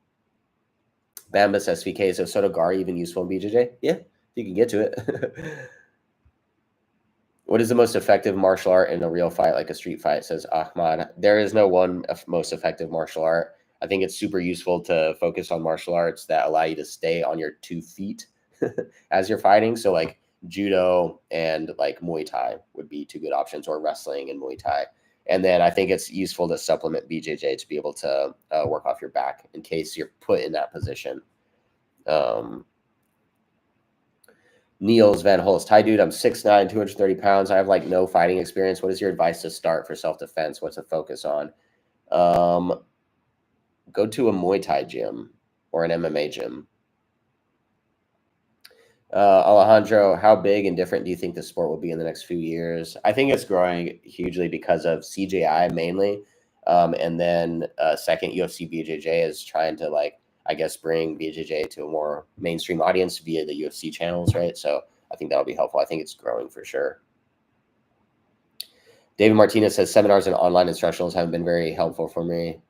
Speaker 1: Bamba says VK, is Sotogari even useful in BJJ? Yeah, you can get to it. What is the most effective martial art in a real fight, like a street fight, says Ahmad. There is no one most effective martial art. I think it's super useful to focus on martial arts that allow you to stay on your 2 feet as you're fighting. So like judo and like Muay Thai would be 2 good options, or wrestling and Muay Thai. And then I think it's useful to supplement BJJ to be able to work off your back in case you're put in that position. Niels Van Holst. Hi, dude. I'm 6'9", 230 pounds. I have like no fighting experience. What is your advice to start for self-defense? What's to focus on? Go to a Muay Thai gym or an MMA gym. Alejandro, how big and different do you think the sport will be in the next few years? I think it's growing hugely because of CJI mainly. And then second, UFC BJJ is trying to like, I guess, bring BJJ to a more mainstream audience via the UFC channels, right? So I think that'll be helpful. I think it's growing for sure. David Martinez says seminars and online instructionals haven't been very helpful for me.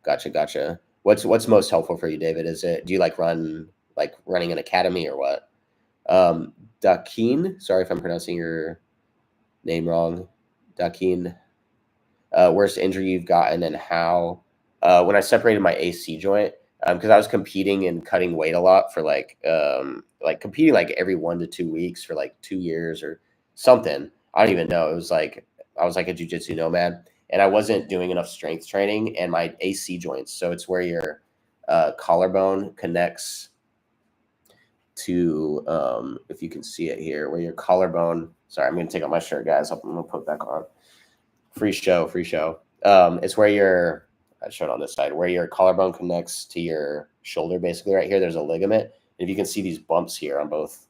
Speaker 1: Gotcha. What's most helpful for you, David? Do you like running an academy or what? Dakin, sorry if I'm pronouncing your name wrong. Dakin, worst injury you've gotten and how? When I separated my AC joint, because I was competing and cutting weight a lot for like competing like every 1 to 2 weeks for like 2 years or something. I don't even know. It was like I was like a jiu-jitsu nomad, and I wasn't doing enough strength training and my AC joints. So it's where your collarbone connects to, if you can see it here, where your collarbone. Sorry, I'm going to take off my shirt, guys. I'm going to put it back on. Free show. It's where I showed on this side, where your collarbone connects to your shoulder, basically right here. There's a ligament. And if you can see these bumps here on both,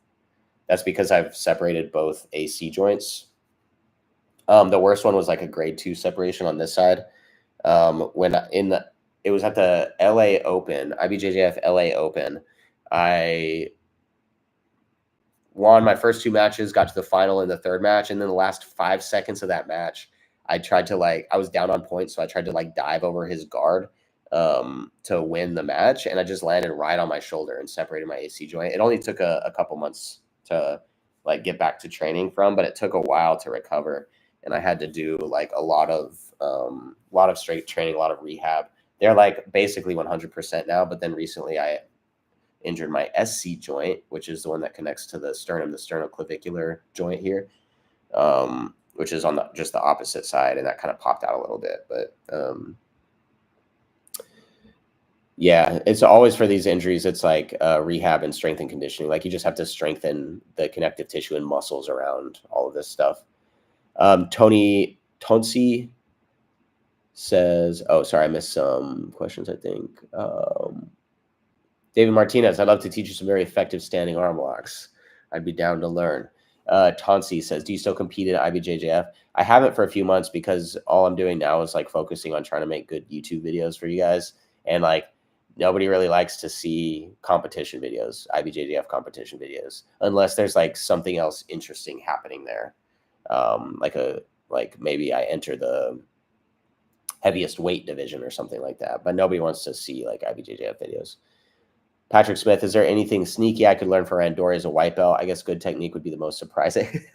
Speaker 1: that's because I've separated both AC joints. The worst one was like a grade 2 separation on this side. It was at the LA Open, IBJJF LA Open. I won my first 2 matches, got to the final in the 3rd match, and then the last 5 seconds of that match, I tried to I was down on points, so I tried to dive over his guard to win the match, and I just landed right on my shoulder and separated my AC joint. It only took a couple months to get back to training from, but it took a while to recover, and I had to do a lot of strength training, a lot of rehab. They're basically 100% now, but then recently I injured my SC joint, which is the one that connects to the sternum, the sternoclavicular joint here, which is on just the opposite side, and that kind of popped out a little bit. But yeah, it's always for these injuries, it's rehab and strength and conditioning. You just have to strengthen the connective tissue and muscles around all of this stuff. Tonsi says, oh, sorry, I missed some questions, I think. David Martinez, I'd love to teach you some very effective standing arm locks. I'd be down to learn. Tonsi says, do you still compete at IBJJF? I haven't for a few months because all I'm doing now is focusing on trying to make good YouTube videos for you guys. And nobody really likes to see competition videos, IBJJF competition videos, unless there's something else interesting happening there. Maybe I enter the heaviest weight division or something like that, but nobody wants to see IBJJF videos. Patrick Smith, is there anything sneaky I could learn for Randori as a white belt? I guess good technique would be the most surprising.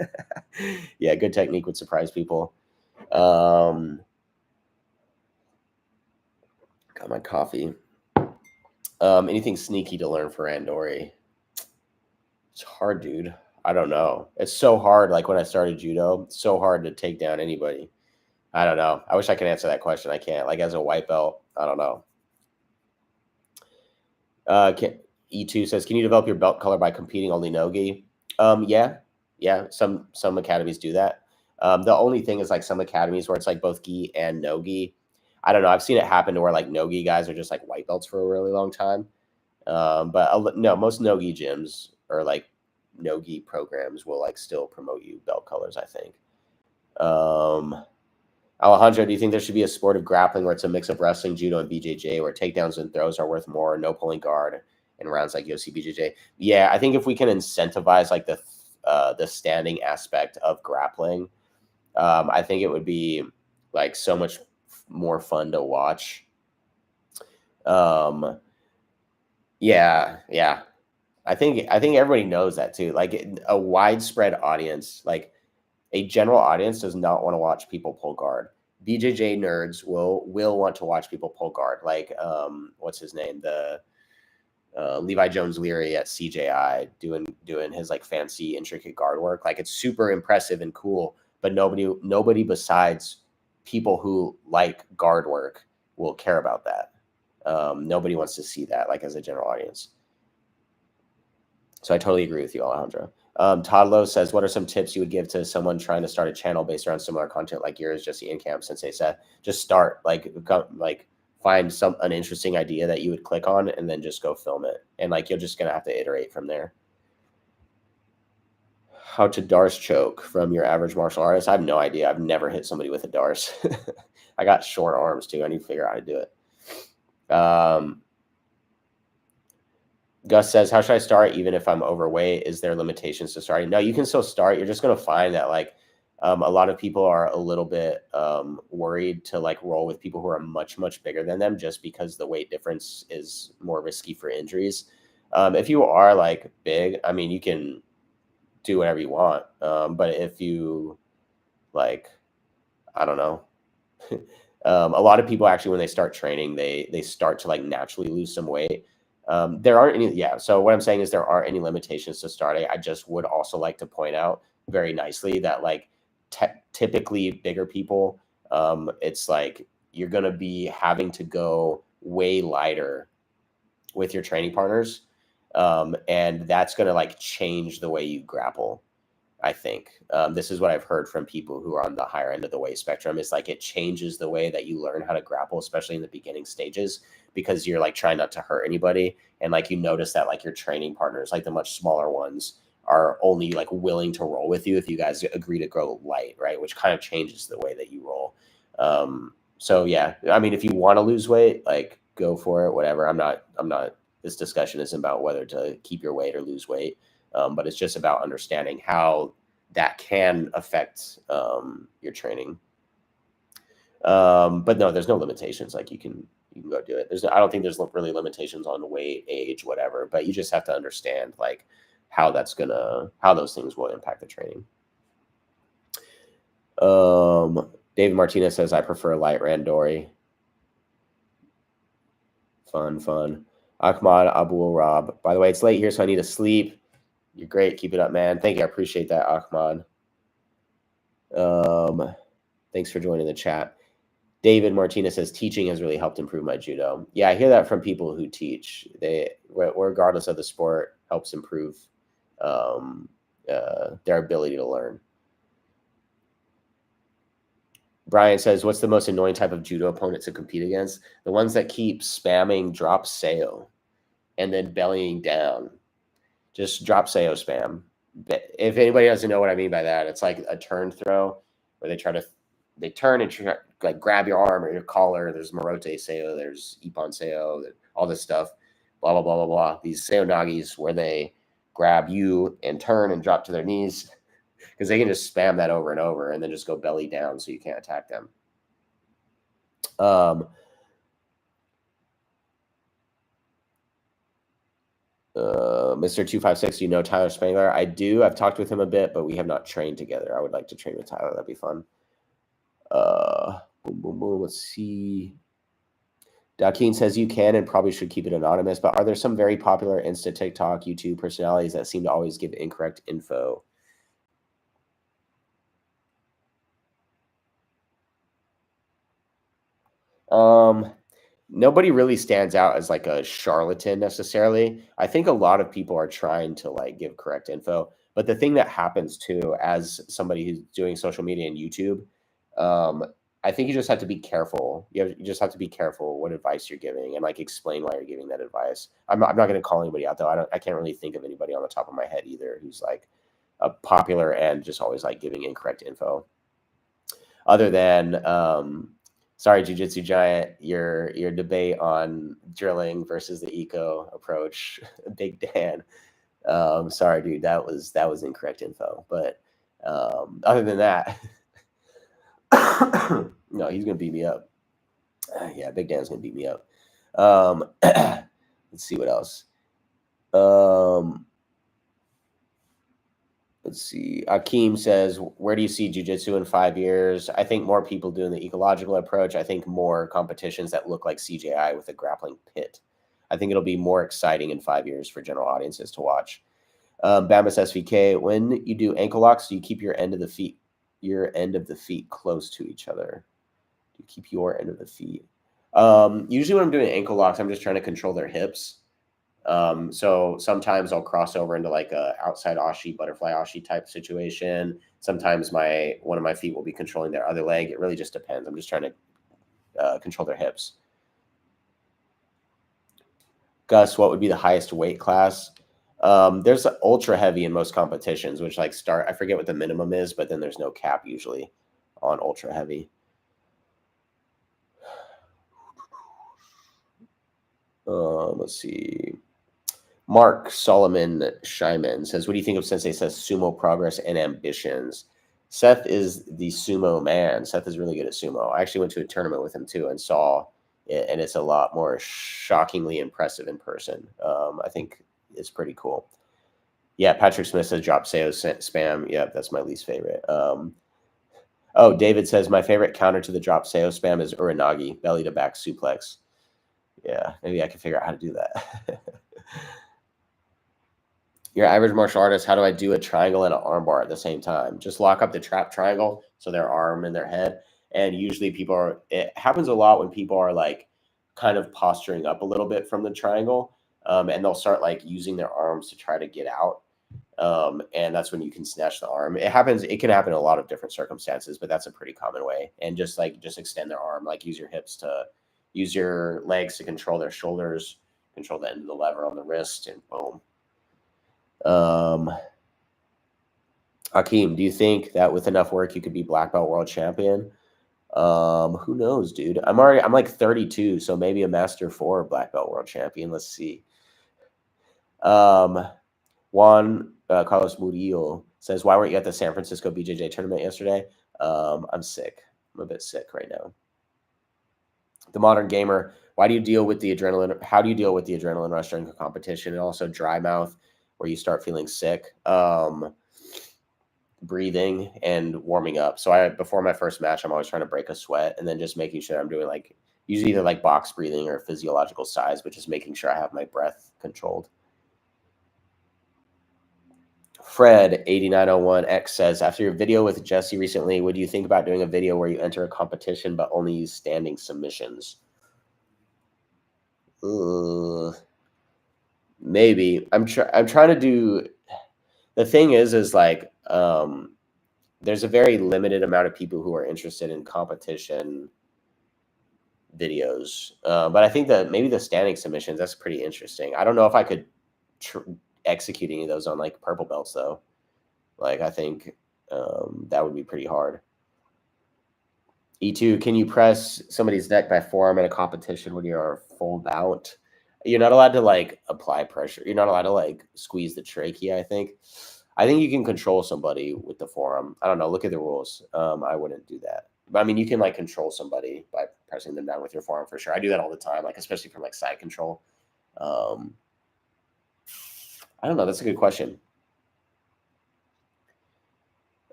Speaker 1: Yeah, good technique would surprise people. Got my coffee. Anything sneaky to learn for Randori? It's hard, dude. I don't know. It's so hard. When I started judo, it's so hard to take down anybody. I don't know. I wish I could answer that question. I can't. As a white belt, I don't know. E2 says, can you develop your belt color by competing only no-gi? Yeah. Some academies do that. The only thing is some academies where it's both gi and no-gi. I don't know. I've seen it happen to where no-gi guys are just white belts for a really long time. But no, most no-gi gyms or no-gi programs will still promote you belt colors, I think. Alejandro, do you think there should be a sport of grappling where it's a mix of wrestling, judo, and BJJ, where takedowns and throws are worth more, no pulling guard, and rounds like UFC, BJJ? Yeah, I think if we can incentivize the standing aspect of grappling, I think it would be so much more fun to watch. Yeah. I think everybody knows that too. A widespread audience, a general audience does not want to watch people pull guard. BJJ nerds will want to watch people pull guard. What's his name? The Levi Jones Leary at CJI doing his fancy intricate guard work. It's super impressive and cool, but nobody besides people who like guard work will care about that. Nobody wants to see that as a general audience. So I totally agree with you, Alejandro. Todd Lowe says, what are some tips you would give to someone trying to start a channel based around similar content like yours, Jesse and Camp, since they said just start, find an interesting idea that you would click on and then just go film it. And you're just going to have to iterate from there. How to Darce choke from your average martial artist? I have no idea. I've never hit somebody with a Darce. I got short arms too. I need to figure out how to do it. Gus says, how should I start even if I'm overweight? Is there limitations to starting? No, you can still start. You're just going to find that a lot of people are a little bit worried to roll with people who are much, much bigger than them just because the weight difference is more risky for injuries. If you are big, I mean, you can do whatever you want. But if you I don't know. A lot of people actually, when they start training, they start to naturally lose some weight. There aren't any, so what I'm saying is there aren't any limitations to starting. I just would also like to point out very nicely that typically bigger people, it's you're going to be having to go way lighter with your training partners. And that's going to change the way you grapple. I think this is what I've heard from people who are on the higher end of the weight spectrum. It's it changes the way that you learn how to grapple, especially in the beginning stages, because you're trying not to hurt anybody. And you notice that your training partners, the much smaller ones, are only like willing to roll with you if you guys agree to go light, right? Which kind of changes the way that you roll. So yeah, I mean, if you want to lose weight, like go for it, whatever. I'm not, this discussion isn't about whether to keep your weight or lose weight. But it's just about understanding how that can affect your training. But no, there's no limitations. Like you can go do it. I don't think there's really limitations on weight, age, whatever, but you just have to understand like how those things will impact the training. David Martinez says, I prefer light randori. Fun. Ahmad Abul Rab. By the way, it's late here, so I need to sleep. You're great. Keep it up, man. Thank you. I appreciate that, Ahmad. Thanks for joining the chat. David Martinez says, teaching has really helped improve my judo. Yeah, I hear that from people who teach. They, regardless of the sport, helps improve their ability to learn. Brian says, what's the most annoying type of judo opponent to compete against? The ones that keep spamming drop seo and then bellying down. Just drop seo spam. If anybody doesn't know what I mean by that, it's like a turn throw where they turn and try, like grab your arm or your collar. There's Morote seo, there's Ippon seo, all this stuff, blah, blah, blah, blah, blah. These seo nagis where they grab you and turn and drop to their knees, because they can just spam that over and over and then just go belly down so you can't attack them. Mr. 256, you know Tyler Spangler? I do. I've talked with him a bit, but we have not trained together. I would like to train with Tyler. That'd be fun. Boom. Let's see. Dakin says you can and probably should keep it anonymous, but are there some very popular Insta, TikTok, YouTube personalities that seem to always give incorrect info? Nobody really stands out as like a charlatan necessarily. I think a lot of people are trying to like give correct info, but the thing that happens too, as somebody who's doing social media and YouTube, I think you just have to be careful. You just have to be careful what advice you're giving and like explain why you're giving that advice. I'm not going to call anybody out though. I can't really think of anybody on the top of my head either who's like a popular and just always like giving incorrect info. Other than sorry, Jiu-Jitsu Giant, your debate on drilling versus the eco approach, Big Dan. Sorry, dude, that was incorrect info. But other than that, no, he's gonna beat me up. Yeah, Big Dan's gonna beat me up. Let's see what else. Let's see. Akeem says, where do you see jiu-jitsu in 5 years? I think more people doing the ecological approach. I think more competitions that look like CJI with a grappling pit. I think it'll be more exciting in 5 years for general audiences to watch. Bambus SVK, when you do ankle locks, do you keep your end of the feet close to each other? Do you keep your end of the feet? Usually when I'm doing ankle locks, I'm just trying to control their hips. So sometimes I'll cross over into like a outside ashi, butterfly ashi type situation. Sometimes one of my feet will be controlling their other leg. It really just depends. I'm just trying to control their hips. Gus, what would be the highest weight class? There's ultra heavy in most competitions, which like I forget what the minimum is, but then there's no cap usually on ultra heavy. Let's see. Mark Solomon Shyman says, what do you think of Sensei Seth's sumo progress and ambitions? Seth is the sumo man. Seth is really good at sumo. I actually went to a tournament with him too and saw it, and it's a lot more shockingly impressive in person. I think it's pretty cool. Yeah, Patrick Smith says drop Seo spam. Yeah, that's my least favorite. Oh, David says my favorite counter to the drop Seo spam is Uranagi, belly to back suplex. Yeah, maybe I can figure out how to do that. Your average martial artist, how do I do a triangle and an armbar at the same time? Just lock up the trap triangle, so their arm and their head. And usually it happens a lot when people are like kind of posturing up a little bit from the triangle, and they'll start like using their arms to try to get out. And that's when you can snatch the arm. It can happen in a lot of different circumstances, but that's a pretty common way. And just extend their arm, like use your legs to control their shoulders, control the end of the lever on the wrist, and boom. Hakeem, do you think that with enough work you could be black belt world champion? Who knows, dude? I'm like 32, so maybe a master 4 black belt world champion. Let's see. Juan Carlos Murillo says, why weren't you at the San Francisco BJJ tournament yesterday? I'm sick. I'm a bit sick right now. The Modern Gamer, why do you deal with the adrenaline? How do you deal with the adrenaline rush during a competition and also dry mouth where you start feeling sick? Breathing and warming up. So before my first match, I'm always trying to break a sweat and then just making sure I'm doing like usually either like box breathing or physiological size, but just making sure I have my breath controlled. Fred 8901X says, after your video with Jesse recently, would you think about doing a video where you enter a competition but only use standing submissions? Maybe. I'm trying to do. The thing is like there's a very limited amount of people who are interested in competition videos, but I think that maybe the standing submissions, that's pretty interesting. I don't know if I could execute any of those on like purple belts though. Like I think that would be pretty hard. E2, can you press somebody's neck by forearm in a competition when you're full mount? You're not allowed to like apply pressure. You're not allowed to like squeeze the trachea, I think. I think you can control somebody with the forearm. I don't know. Look at the rules. I wouldn't do that. But I mean, you can like control somebody by pressing them down with your forearm for sure. I do that all the time, like especially from like side control. I don't know. That's a good question.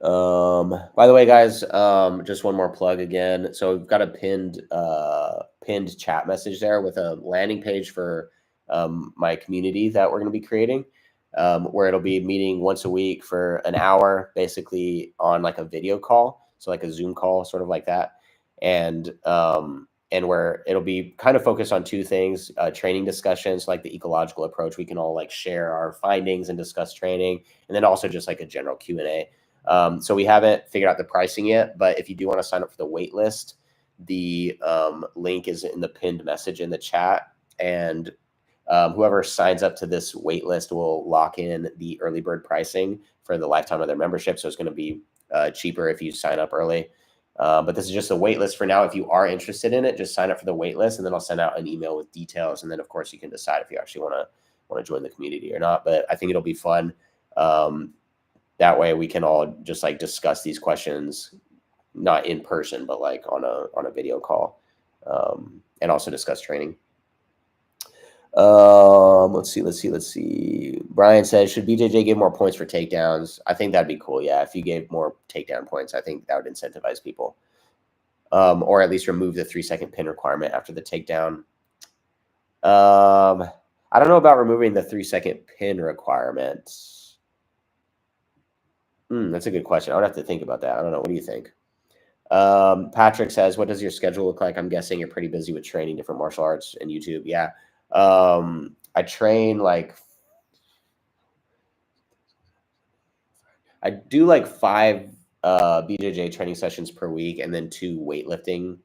Speaker 1: By the way, guys, just one more plug again. So we've got a pinned chat message there with a landing page for my community that we're going to be creating, where it'll be meeting once a week for an hour, basically on like a video call. So like a Zoom call, sort of like that. And where it'll be kind of focused on two things, training discussions, like the ecological approach. We can all like share our findings and discuss training, and then also just like a general Q&A. So we haven't figured out the pricing yet, but if you do want to sign up for the wait list, the link is in the pinned message in the chat. And whoever signs up to this wait list will lock in the early bird pricing for the lifetime of their membership. So it's going to be cheaper if you sign up early. But this is just a wait list for now. If you are interested in it, just sign up for the wait list, and then I'll send out an email with details. And then, of course, you can decide if you actually want to join the community or not. But I think it'll be fun. That way we can all just like discuss these questions, not in person, but like on a video call, and also discuss training. Let's see. Brian says, should BJJ give more points for takedowns? I think that'd be cool. Yeah. If you gave more takedown points, I think that would incentivize people, or at least remove the 3-second pin requirement after the takedown. I don't know about removing the 3-second pin requirement. That's a good question. I would have to think about that. I don't know. What do you think? Patrick says, what does your schedule look like? I'm guessing you're pretty busy with training different martial arts and YouTube. Yeah. I train like, I do like 5 BJJ training sessions per week, and then 2 weightlifting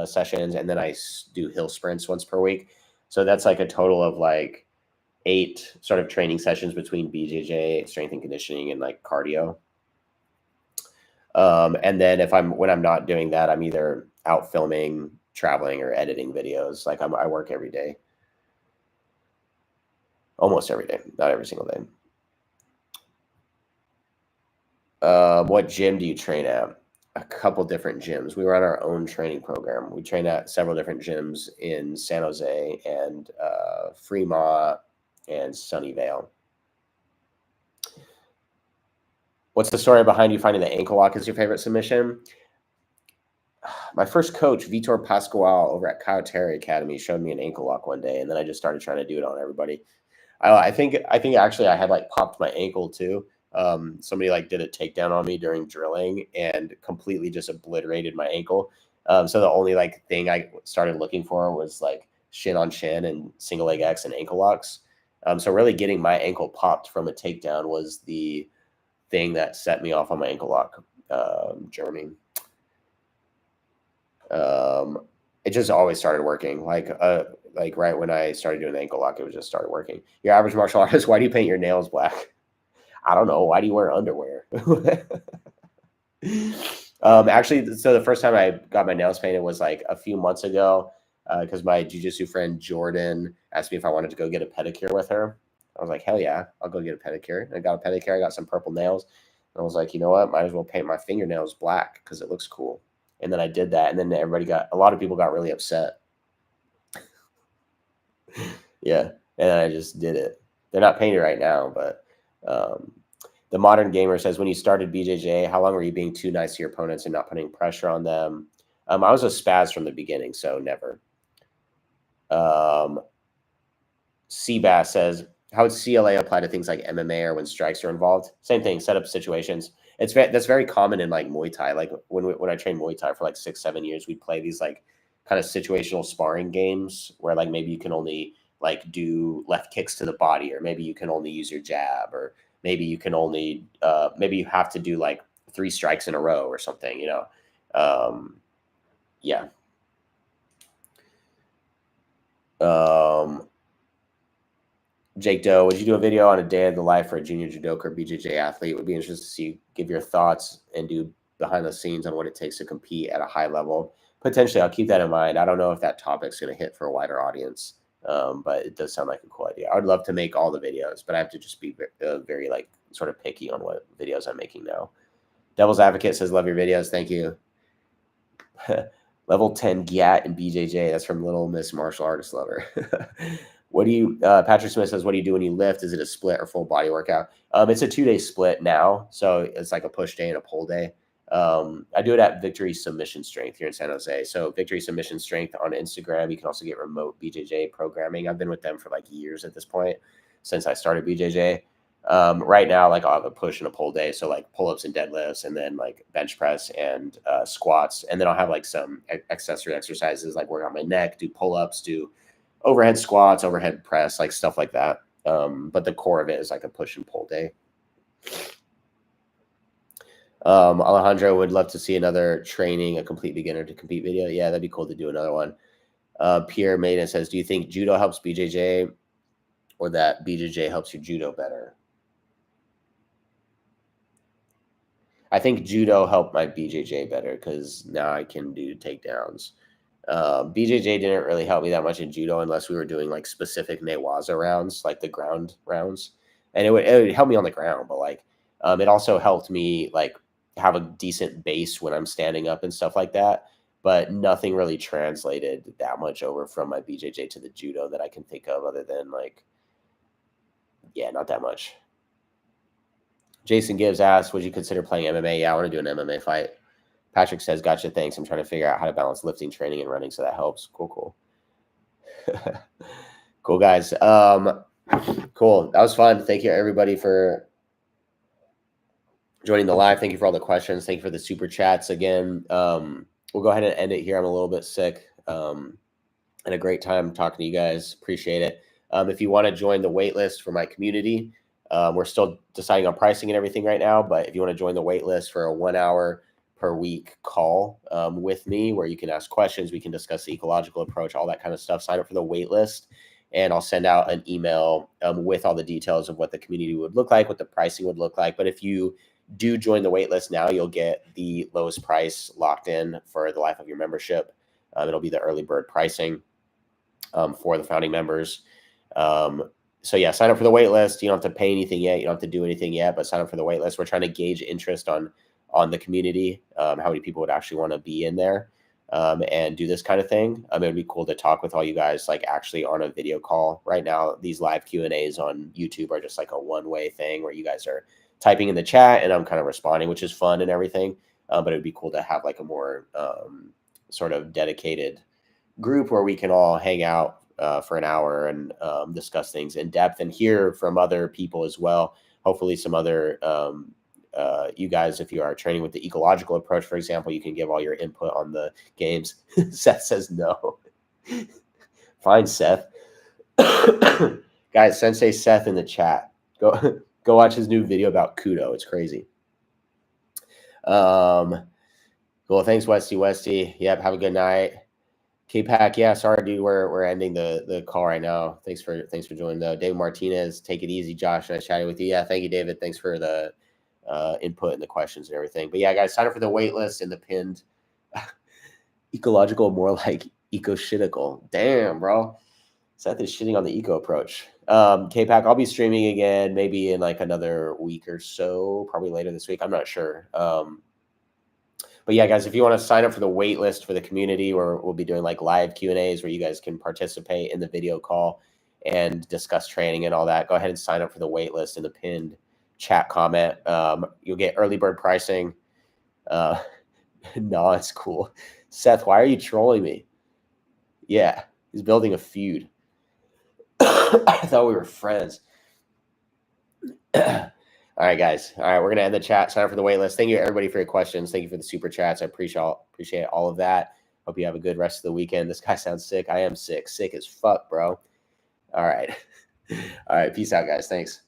Speaker 1: sessions. And then I do hill sprints once per week. So that's like a total of like 8 sort of training sessions between BJJ, strength and conditioning, and like cardio. And then when I'm not doing that, I'm either out filming, traveling, or editing videos. Like I work every day, almost every day, not every single day. What gym do you train at? A couple different gyms. We run our own training program. We train at several different gyms in San Jose and Fremont and Sunnyvale. What's the story behind you finding the ankle lock is your favorite submission? My first coach, Vitor Pascual, over at Kyle Terry Academy, showed me an ankle lock one day, and then I just started trying to do it on everybody. I think actually I had like popped my ankle too. Somebody like did a takedown on me during drilling and completely just obliterated my ankle. So the only like thing I started looking for was like shin on shin and single leg X and ankle locks. So really getting my ankle popped from a takedown was the thing that set me off on my ankle lock journey. It just always started working. Like right when I started doing the ankle lock, it was just started working. Your average martial artist, why do you paint your nails black? I don't know. Why do you wear underwear? Actually, so the first time I got my nails painted was like a few months ago, because my jujitsu friend Jordan asked me if I wanted to go get a pedicure with her. I was like, hell yeah, I'll go get a pedicure. And I got a pedicure. I got some purple nails. And I was like, you know what? Might as well paint my fingernails black because it looks cool. And then I did that. And then a lot of people got really upset. Yeah. And I just did it. They're not painted right now, but the modern gamer says, when you started BJJ, how long were you being too nice to your opponents and not putting pressure on them? I was a spaz from the beginning, so never. Seabass says, how would CLA apply to things like MMA or when strikes are involved? Same thing, set up situations. That's very common in like Muay Thai. Like when I trained Muay Thai for like 6-7 years, we'd play these like kind of situational sparring games where like maybe you can only like do left kicks to the body, or maybe you can only use your jab, or maybe you can only maybe you have to do like 3 strikes in a row or something, you know. Yeah. Jake Doe, would you do a video on a day of the life for a junior judoka or BJJ athlete? It would be interesting to see, give your thoughts and do behind the scenes on what it takes to compete at a high level. Potentially, I'll keep that in mind. I don't know if that topic's going to hit for a wider audience, but it does sound like a cool idea. I would love to make all the videos, but I have to just be very like sort of picky on what videos I'm making now. Devil's Advocate says, love your videos. Thank you. Level 10 GAT and BJJ. That's from Little Miss Martial Artist Lover. What do you, Patrick Smith says, what do you do when you lift? Is it a split or full body workout? It's a 2-day split now. So it's like a push day and a pull day. I do it at Victory Submission Strength here in San Jose. So Victory Submission Strength on Instagram. You can also get remote BJJ programming. I've been with them for like years at this point, since I started BJJ. Right now, like I'll have a push and a pull day. So like pull-ups and deadlifts, and then like bench press and squats. And then I'll have like some accessory exercises, like work on my neck, do pull-ups, do overhead squats, overhead press, like stuff like that. But the core of it is like a push and pull day. Alejandro would love to see another training a complete beginner to compete video. Yeah, that'd be cool to do another one. Pierre Maiden says, do you think judo helps BJJ, or that BJJ helps your judo better? I think judo helped my BJJ better because now I can do takedowns. BJJ didn't really help me that much in judo unless we were doing like specific newaza rounds, like the ground rounds. And it would help me on the ground, but like it also helped me like have a decent base when I'm standing up and stuff like that. But nothing really translated that much over from my BJJ to the judo that I can think of, other than like, yeah, not that much. Jason Gibbs asks, would you consider playing MMA? Yeah, I want to do an MMA fight. Patrick says, gotcha, thanks. I'm trying to figure out how to balance lifting, training, and running, so that helps. Cool. Cool, guys. Cool. That was fun. Thank you, everybody, for joining the live. Thank you for all the questions. Thank you for the super chats. Again, we'll go ahead and end it here. I'm a little bit sick. And a great time talking to you guys. Appreciate it. If you want to join the wait list for my community, we're still deciding on pricing and everything right now, but if you want to join the wait list for a 1 hour per week call with me, where you can ask questions, we can discuss the ecological approach, all that kind of stuff, sign up for the wait list, and I'll send out an email with all the details of what the community would look like, what the pricing would look like. But if you do join the wait list now, you'll get the lowest price locked in for the life of your membership. It'll be the early bird pricing for the founding members. So yeah, sign up for the wait list. You don't have to pay anything yet. You don't have to do anything yet, but sign up for the wait list. We're trying to gauge interest on the community, how many people would actually want to be in there and do this kind of thing. It would be cool to talk with all you guys, like actually on a video call. Right now, these live Q&As on YouTube are just like a one-way thing where you guys are typing in the chat and I'm kind of responding, which is fun and everything. But it would be cool to have like a more sort of dedicated group where we can all hang out for an hour and discuss things in depth and hear from other people as well. Hopefully some other you guys, if you are training with the ecological approach, for example, you can give all your input on the games. Seth says no. Fine, Seth. Guys, Sensei Seth in the chat. Go watch his new video about Kudo. It's crazy. Cool. Thanks, Westy. Yep. Have a good night. K-Pack, yeah, sorry, dude. We're ending the call right now. Thanks for joining though. David Martinez, take it easy, Josh. Nice chatting with you. Yeah, thank you, David. Thanks for the input and the questions and everything. But yeah, guys, sign up for the wait list and the pinned ecological, more like eco-shitical. Damn, bro. Seth is shitting on the eco approach. K-Pack, I'll be streaming again maybe in like another week or so, probably later this week. I'm not sure. But yeah, guys, if you want to sign up for the wait list for the community, where we'll be doing like live Q&As where you guys can participate in the video call and discuss training and all that, go ahead and sign up for the wait list in the pinned chat comment. You'll get early bird pricing. No, it's cool. Seth, why are you trolling me? Yeah, he's building a feud. I thought we were friends. All right, guys. All right, we're going to end the chat. Sign up for the wait list. Thank you, everybody, for your questions. Thank you for the super chats. I appreciate all of that. Hope you have a good rest of the weekend. This guy sounds sick. I am sick. Sick as fuck, bro. All right. All right. Peace out, guys. Thanks.